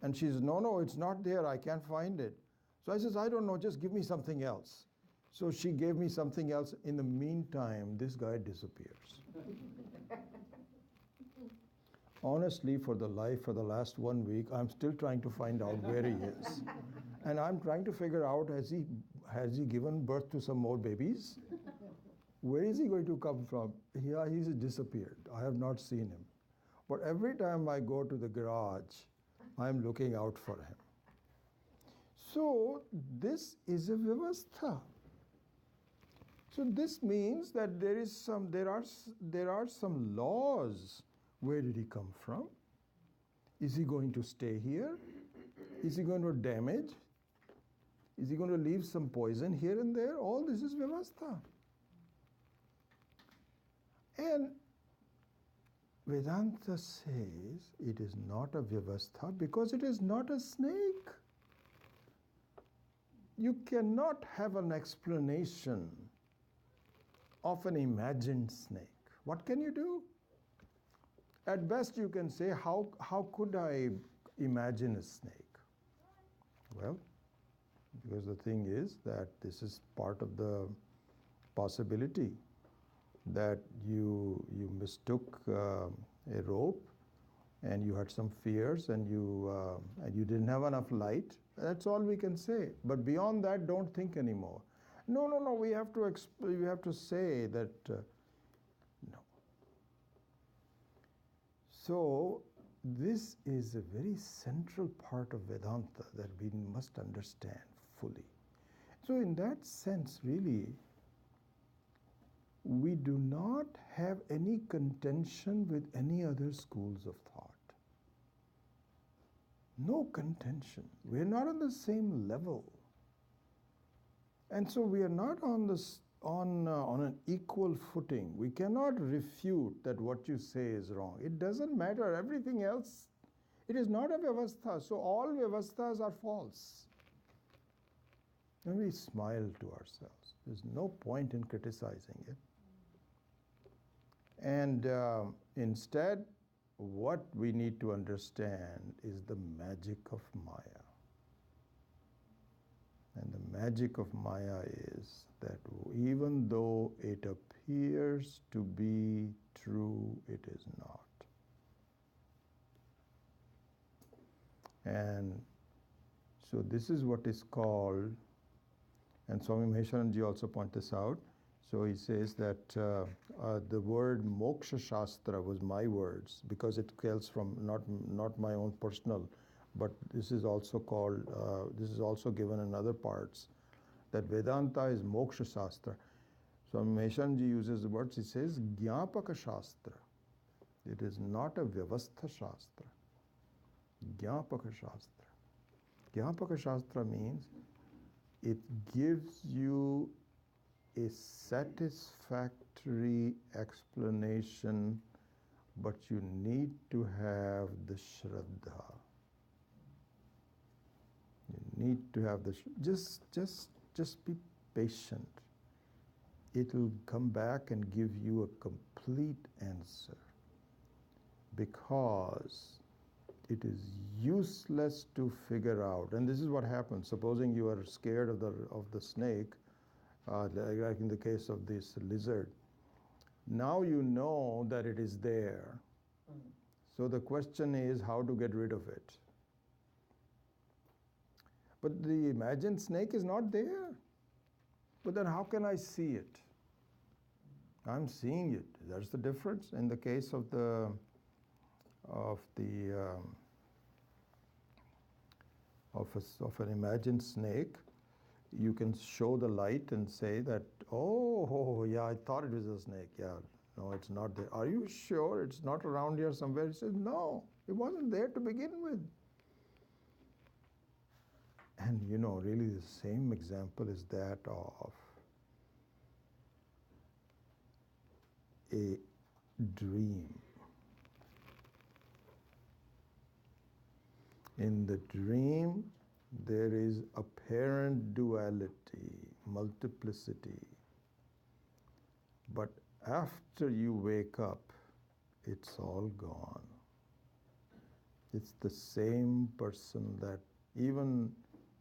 And she says, no, it's not there. I can't find it. So I says, I don't know, just give me something else. So she gave me something else. In the meantime, this guy disappears. Honestly, for the last 1 week, I'm still trying to find out where he is. And I'm trying to figure out, has he given birth to some more babies? Where is he going to come from? Yeah, he's disappeared. I have not seen him. But every time I go to the garage, I'm looking out for him. So this is a vyavastha. So this means that there are some laws. Where did he come from? Is he going to stay here? Is he going to damage? Is he going to leave some poison here and there? All this is vyavastha. And Vedanta says it is not a vyavastha because it is not a snake. You cannot have an explanation of an imagined snake. What can you do? At best you can say, how could I imagine a snake? Well, because the thing is that this is part of the possibility that you mistook a rope and you had some fears and you didn't have enough light. That's all we can say. But beyond that, don't think anymore. No. We have to say that no. So this is a very central part of Vedanta that we must understand fully. So in that sense, really, we do not have any contention with any other schools of thought. No contention. We are not on the same level. And so we are not on an equal footing. We cannot refute that what you say is wrong. It doesn't matter. Everything else, it is not a vyavastha. So all vyavasthas are false. And we smile to ourselves. There's no point in criticizing it. And instead, what we need to understand is the magic of Maya. And the magic of Maya is that even though it appears to be true, it is not. And so this is what is called, and Swami Maheswaranji also points this out. So he says that the word moksha shastra was my words because it comes from not my own personal, but this is also called, this is also given in other parts, that Vedanta is moksha shastra. So Maheswaranji uses the words, he says Jnapaka shastra. It is not a vyavastha shastra. Jnapaka shastra. Jnapaka shastra means it gives you a satisfactory explanation, but you need to have the shraddha. You need to have the just be patient. It will come back and give you a complete answer, because it is useless to figure out. And this is what happens. Supposing you are scared of the snake, like in the case of this lizard. Now you know that it is there. So the question is how to get rid of it. But the imagined snake is not there. But then how can I see it? I'm seeing it. That's the difference. In the case of an imagined snake, you can show the light and say that, oh, yeah, I thought it was a snake. Yeah, no, it's not there. Are you sure it's not around here somewhere? He says, no, it wasn't there to begin with. And really the same example is that of a dream. In the dream, there is apparent duality, multiplicity. But after you wake up, it's all gone. It's the same person that even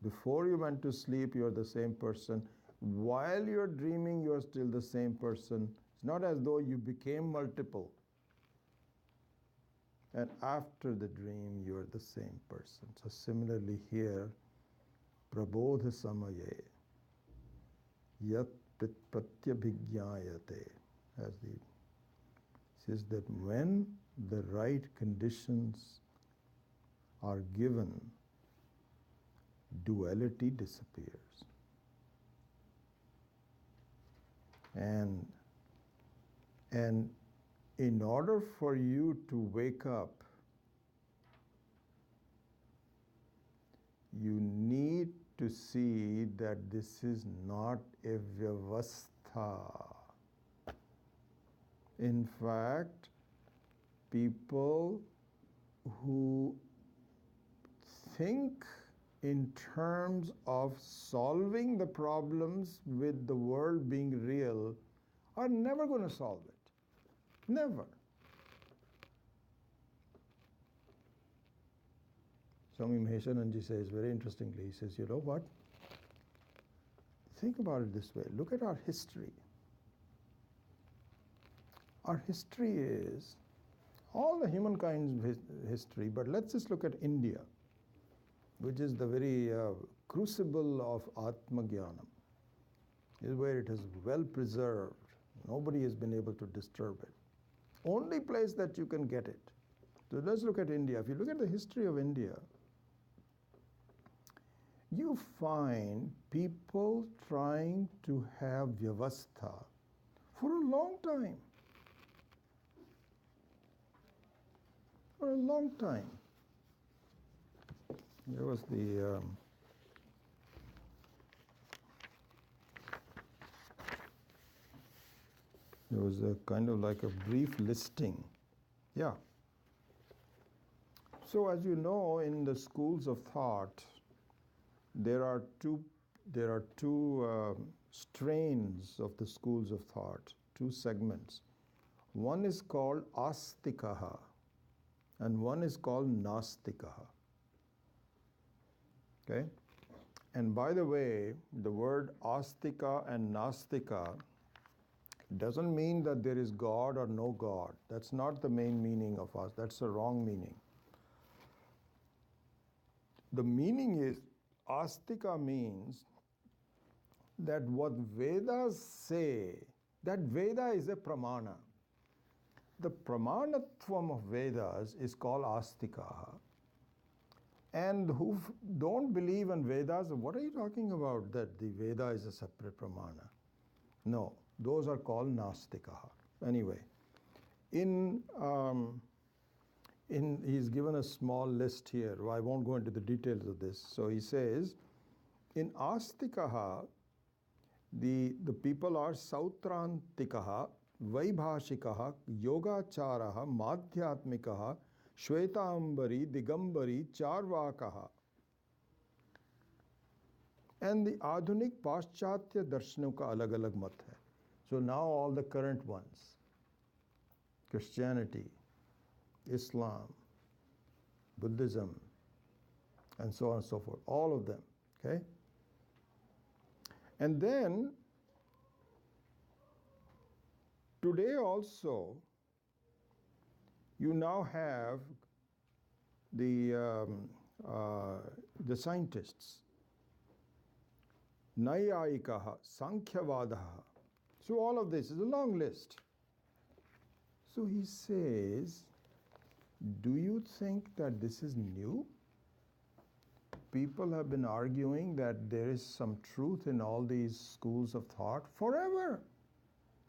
before you went to sleep, you're the same person. While you're dreaming, you're still the same person. It's not as though you became multiple. And after the dream, you're the same person. So similarly here, prabodha samaye yat pratyabhigyayate, as the says that when the right conditions are given, duality disappears. And in order for you to wake up, you need to see that this is not a vyavastha. In fact, people who think in terms of solving the problems with the world being real are never going to solve it. Never. Swami Maheshananji says very interestingly, he says, you know what? Think about it this way. Look at our history. Our history is all the humankind's history, but let's just look at India, which is the very crucible of Atma-jnanam. Is where it is well preserved. Nobody has been able to disturb it. Only place that you can get it. So let's look at India. If you look at the history of India, you find people trying to have vyavastha for a long time. For a long time. There was a kind of like a brief listing. Yeah. So as you know, in the schools of thought, there are two strains of the schools of thought, two segments. One is called Astikaha and one is called Nastikaha. Okay? And by the way, the word Astika and Nastika doesn't mean that there is God or no God. That's not the main meaning of us. That's the wrong meaning. The meaning is, Astika means that what Vedas say, that Veda is a pramana. The pramanatvam of Vedas is called Astika. And who don't believe in Vedas, what are you talking about, that the Veda is a separate pramana? No, those are called Nastika. Anyway, he's given a small list here. I won't go into the details of this. So he says, in Astikaha, the people are Sautrantikaha, Vaibhashikaha, Yogacharaha, Madhyatmikaha, Shvetambari, Digambari, Charvakaha. And the Adhunik Paschatya Darshanu ka alag alag mat hai. So now all the current ones, Christianity, Islam, Buddhism, and so on and so forth, all of them, okay? And then, today also, you now have the scientists, Nayayikaha, Sankhyavadaha. So all of this is a long list. So he says, do you think that this is new? People have been arguing that there is some truth in all these schools of thought forever.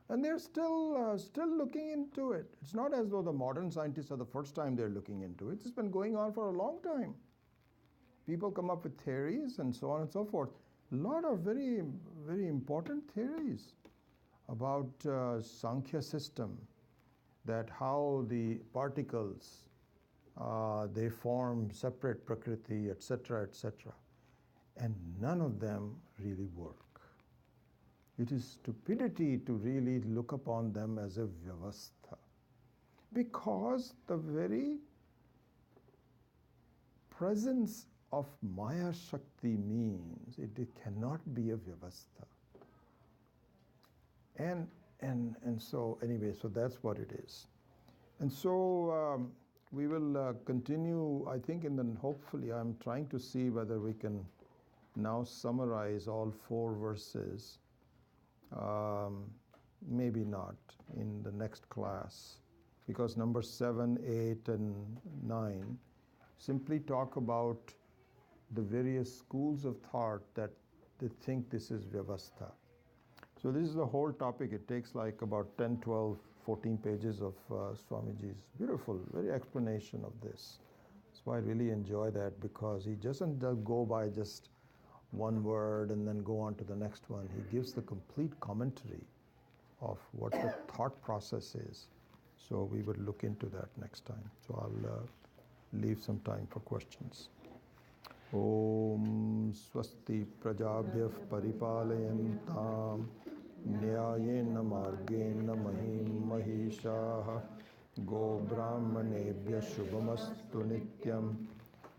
And they're still looking into it. It's not as though the modern scientists are the first time they're looking into it. It's been going on for a long time. People come up with theories and so on and so forth. A lot of very, very important theories about Sankhya system, that how the particles, they form separate prakriti, etc., etc. And none of them really work. It is stupidity to really look upon them as a vyavastha. Because the very presence of Maya Shakti means it cannot be a Vyavastha. And so anyway, so that's what it is. And so we will continue, I think, hopefully I'm trying to see whether we can now summarize all 4 verses. Maybe not in the next class, because number 7, 8, and 9 simply talk about the various schools of thought that they think this is Vyavastha. So this is the whole topic. It takes like about 10, 12, 14 pages of Swamiji's beautiful, very explanation of this. That's why I really enjoy that, because he doesn't go by just one word and then go on to the next one. He gives the complete commentary of what the thought process is. So we will look into that next time. So I'll leave some time for questions. Om Swasti Prajabhyah Paripalayantam Nyayena Margena Mahim Mahishaha Go Brahmanebhya Shubhamastu Nityam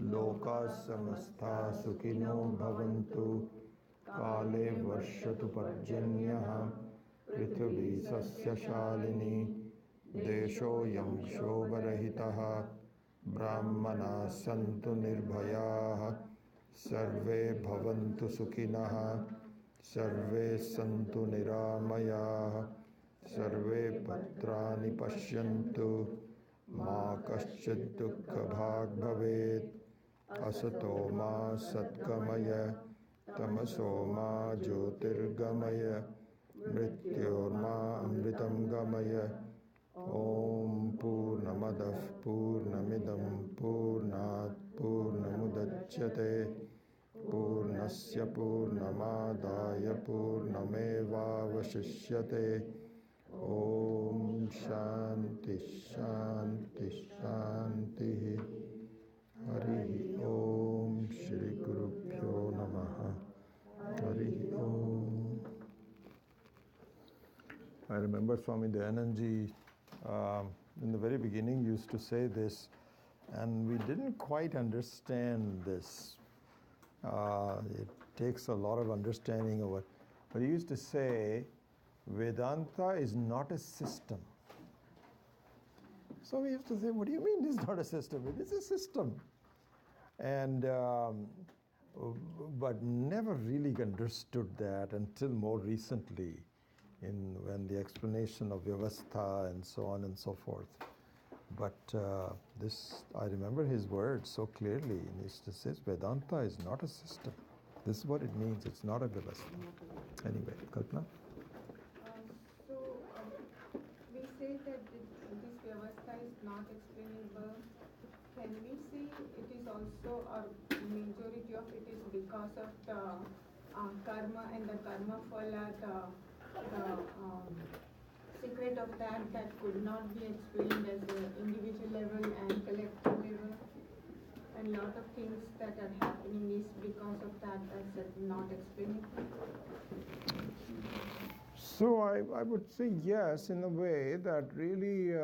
Loka Samastha Sukhino Bhavantu Kale Varshatu Parjanyaha Prithvi Sasya Shalini Desho Yam Shobharahitaha Brahmana Santu Nirbhayaha Sarve Bhavantu Sukhinaha Sarve Santu Niramayaha Sarve Patrani Pashyantu Ma Kaschid Dukkha Bhag Bhavet Asato Ma Satkamaya Tamaso Ma Jyotirgamaya Mrityorma Amritam Gamaya Om Purnamadav Purnamidam Purnat Purnamudachyate Purnasya Purnamadaya Purnamevavashishyate Om Shanti Shanti Shanti Hari Om Shri Gurubhyo Namaha Hari Om. I remember Swami Dayanandji in the very beginning used to say this, and we didn't quite understand this. It takes a lot of understanding of it. But he used to say, Vedanta is not a system. So we used to say, what do you mean it's not a system? It is a system. And but never really understood that until more recently, when the explanation of Vyavastha and so on and so forth. But I remember his words so clearly. He says, Vedanta is not a system. This is what it means. It's not a Vyavastha. Anyway, Kalpana? We say that this Vyavastha is not explainable. Can we say it is also, or majority of it is because of the karma and the karma phala, the secret of that could not be explained as an individual level and collective level, and lot of things that are happening is because of that's not explainable? So I would say yes, in a way that really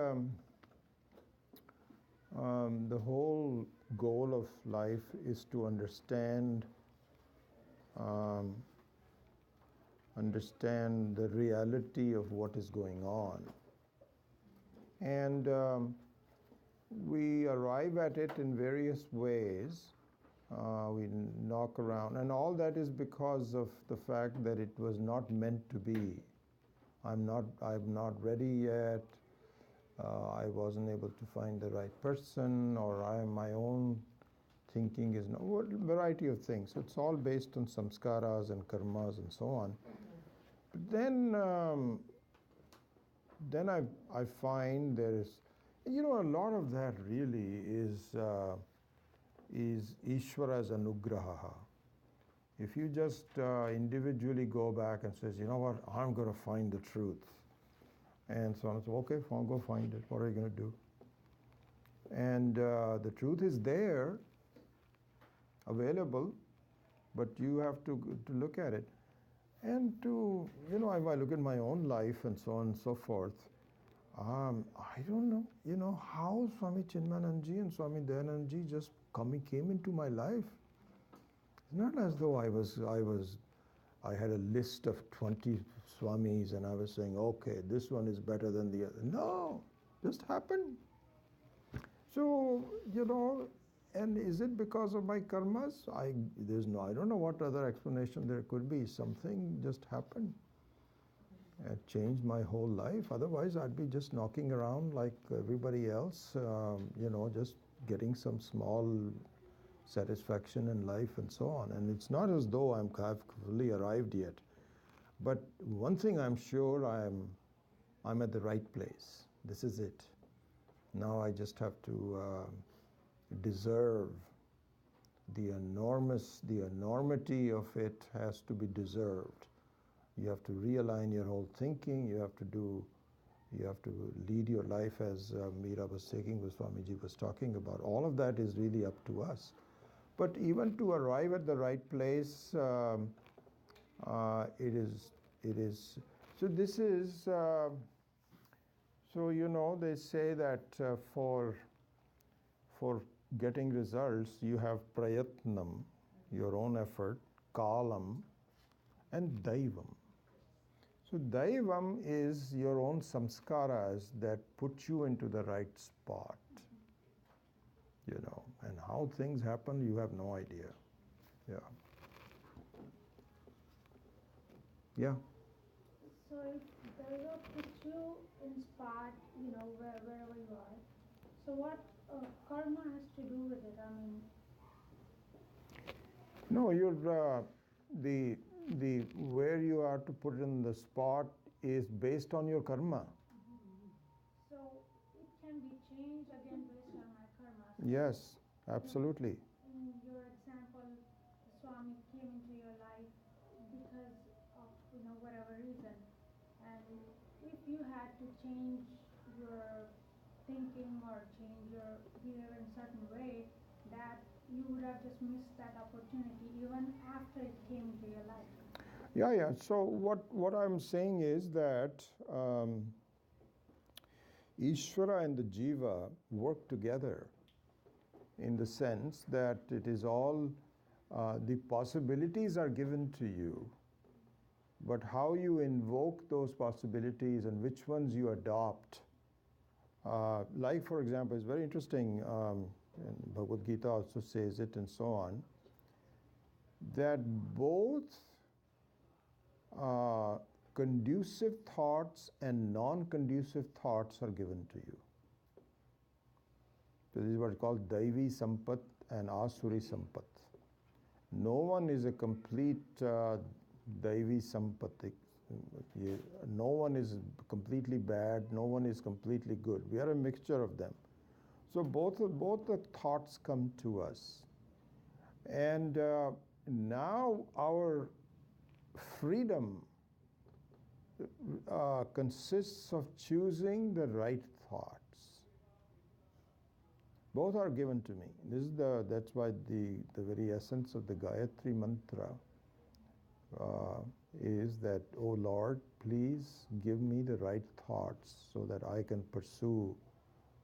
the whole goal of life is to understand the reality of what is going on. And we arrive at it in various ways. We knock around, and all that is because of the fact that it was not meant to be. I'm not ready yet. I wasn't able to find the right person, or my own thinking is not, a variety of things. It's all based on samskaras and karmas and so on. But then I find there is, a lot of that really is Ishvara's anugraha. If you just individually go back and says, you know what, I'm going to find the truth, and so on, so okay, fine, go find it. What are you going to do? And the truth is there, available, but you have to look at it. And to, if I look at my own life and so on and so forth, I don't know, how Swami Chinmananji and Swami Dayanandji just came into my life. It's not as though I had a list of 20 Swamis and I was saying, okay, this one is better than the other. No, just happened. So, and is it because of my karmas? I don't know what other explanation there could be. Something just happened. It changed my whole life. Otherwise, I'd be just knocking around like everybody else, just getting some small satisfaction in life and so on. And it's not as though I've fully arrived yet. But one thing I'm sure, I'm at the right place. This is it. Now I just have to deserve the enormity of it has to be deserved. You have to realign your whole thinking. You have to lead your life as Meera was saying, as Swamiji was talking about. All of that is really up to us. But even to arrive at the right place, it is. So this is. They say that for getting results, you have prayatnam, your own effort, kalam, and daivam. So daivam is your own samskaras that put you into the right spot. And how things happen, you have no idea. Yeah. Yeah. So if Daiva puts you in spot, wherever you are, so what karma has to do with it? I mean, no, you're the where you are to put in the spot is based on your karma. So it can be changed again based on my karma. Yes, absolutely. In your example, the Swami came into your life because of whatever reason, and if you had to change your thinking or change your behavior in a certain way, that you would have just missed that opportunity even after it came into your life. Yeah. So what I'm saying is that Ishvara and the Jiva work together in the sense that it is all, the possibilities are given to you, but how you invoke those possibilities and which ones you adopt. Like, for example, it's very interesting, and Bhagavad Gita also says it and so on, that both conducive thoughts and non-conducive thoughts are given to you. So this is what is called Daivi Sampat and Asuri Sampat. No one is a complete Daivi Sampat. No one is completely bad, no one is completely good. We are a mixture of them. So both the thoughts come to us. And now our freedom consists of choosing the right thoughts. Both are given to me. That's why the very essence of the Gayatri mantra is that, oh Lord, please give me the right thoughts so that I can pursue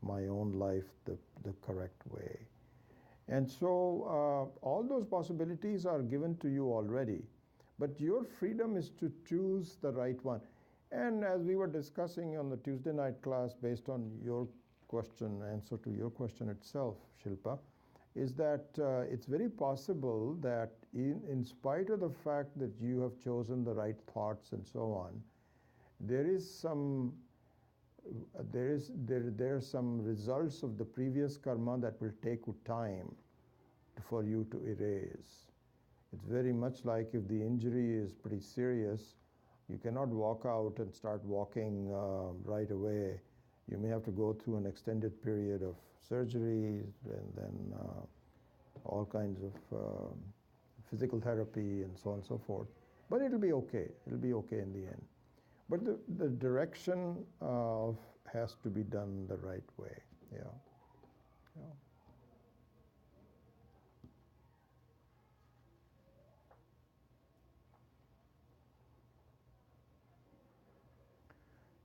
my own life the correct way. And so all those possibilities are given to you already, but your freedom is to choose the right one. And as we were discussing on the Tuesday night class, based on your answer to your question itself, Shilpa, is that it's very possible that in spite of the fact that you have chosen the right thoughts and so on, there are some results of the previous karma that will take time for you to erase. It's very much like if the injury is pretty serious, you cannot walk out and start walking right away. You may have to go through an extended period of surgery and then all kinds of physical therapy and so on and so forth. But it'll be okay. It'll be okay in the end. But the direction has to be done the right way. Yeah.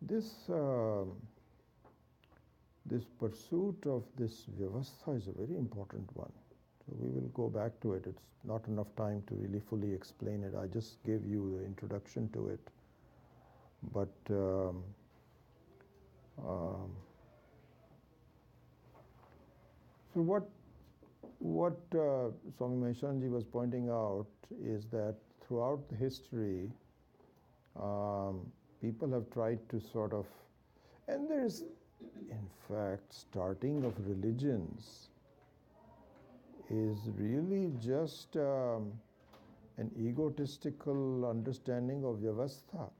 This this pursuit of this vyavastha is a very important one. So we will go back to it. It's not enough time to really fully explain it. I just gave you the introduction to it. But so what Swami Maheshanji was pointing out is that throughout the history, people have tried to sort of, and there is, in fact, starting of religions is really just an egotistical understanding of vyavastha.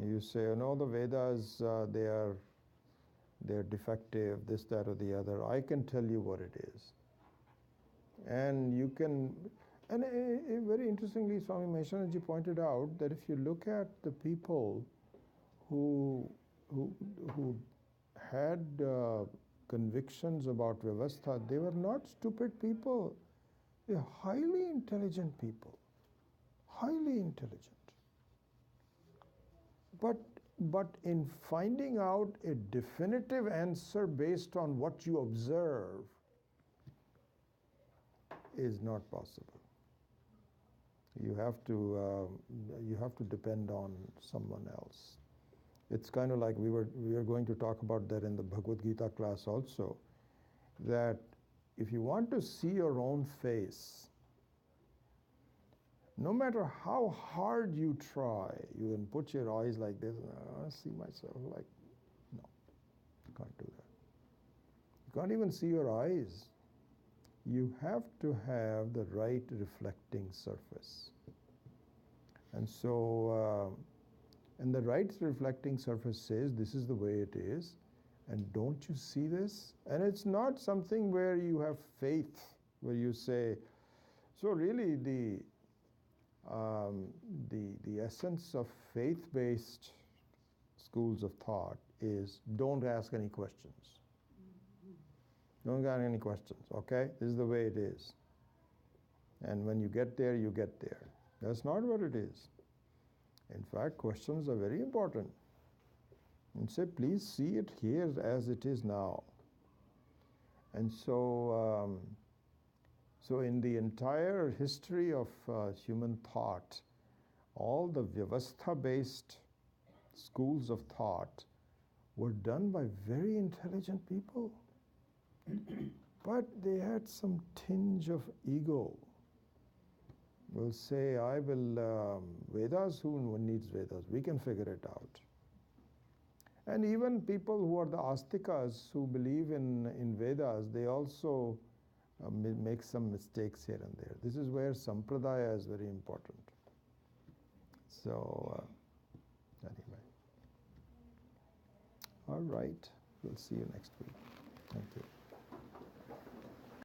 You say, no, the Vedas, they're defective, this, that, or the other. I can tell you what it is. And you can, and very interestingly, Swami Maheshanji pointed out that if you look at the people who had convictions about vyavastha, they were not stupid people. They're highly intelligent people. Highly intelligent. But in finding out a definitive answer based on what you observe is not possible. You have to depend on someone else. It's kind of like we are going to talk about that in the Bhagavad Gita class also, that if you want to see your own face, no matter how hard you try, you can put your eyes like this, I see myself like, no, you can't do that. You can't even see your eyes. You have to have the right reflecting surface. And so, and the right reflecting surface says, this is the way it is, and don't you see this? And it's not something where you have faith, where you say, so really the essence of faith-based schools of thought is don't ask any questions. Don't ask any questions, okay? This is the way it is. And when you get there, you get there. That's not what it is. In fact, questions are very important. And say, please see it here as it is now. And so, so in the entire history of human thought, all the vyavastha-based schools of thought were done by very intelligent people. But they had some tinge of ego. Will say, I will, Vedas, who needs Vedas? We can figure it out. And even people who are the astikas, who believe in Vedas, they also make some mistakes here and there. This is where sampradaya is very important. So, anyway. All right. We'll see you next week. Thank you.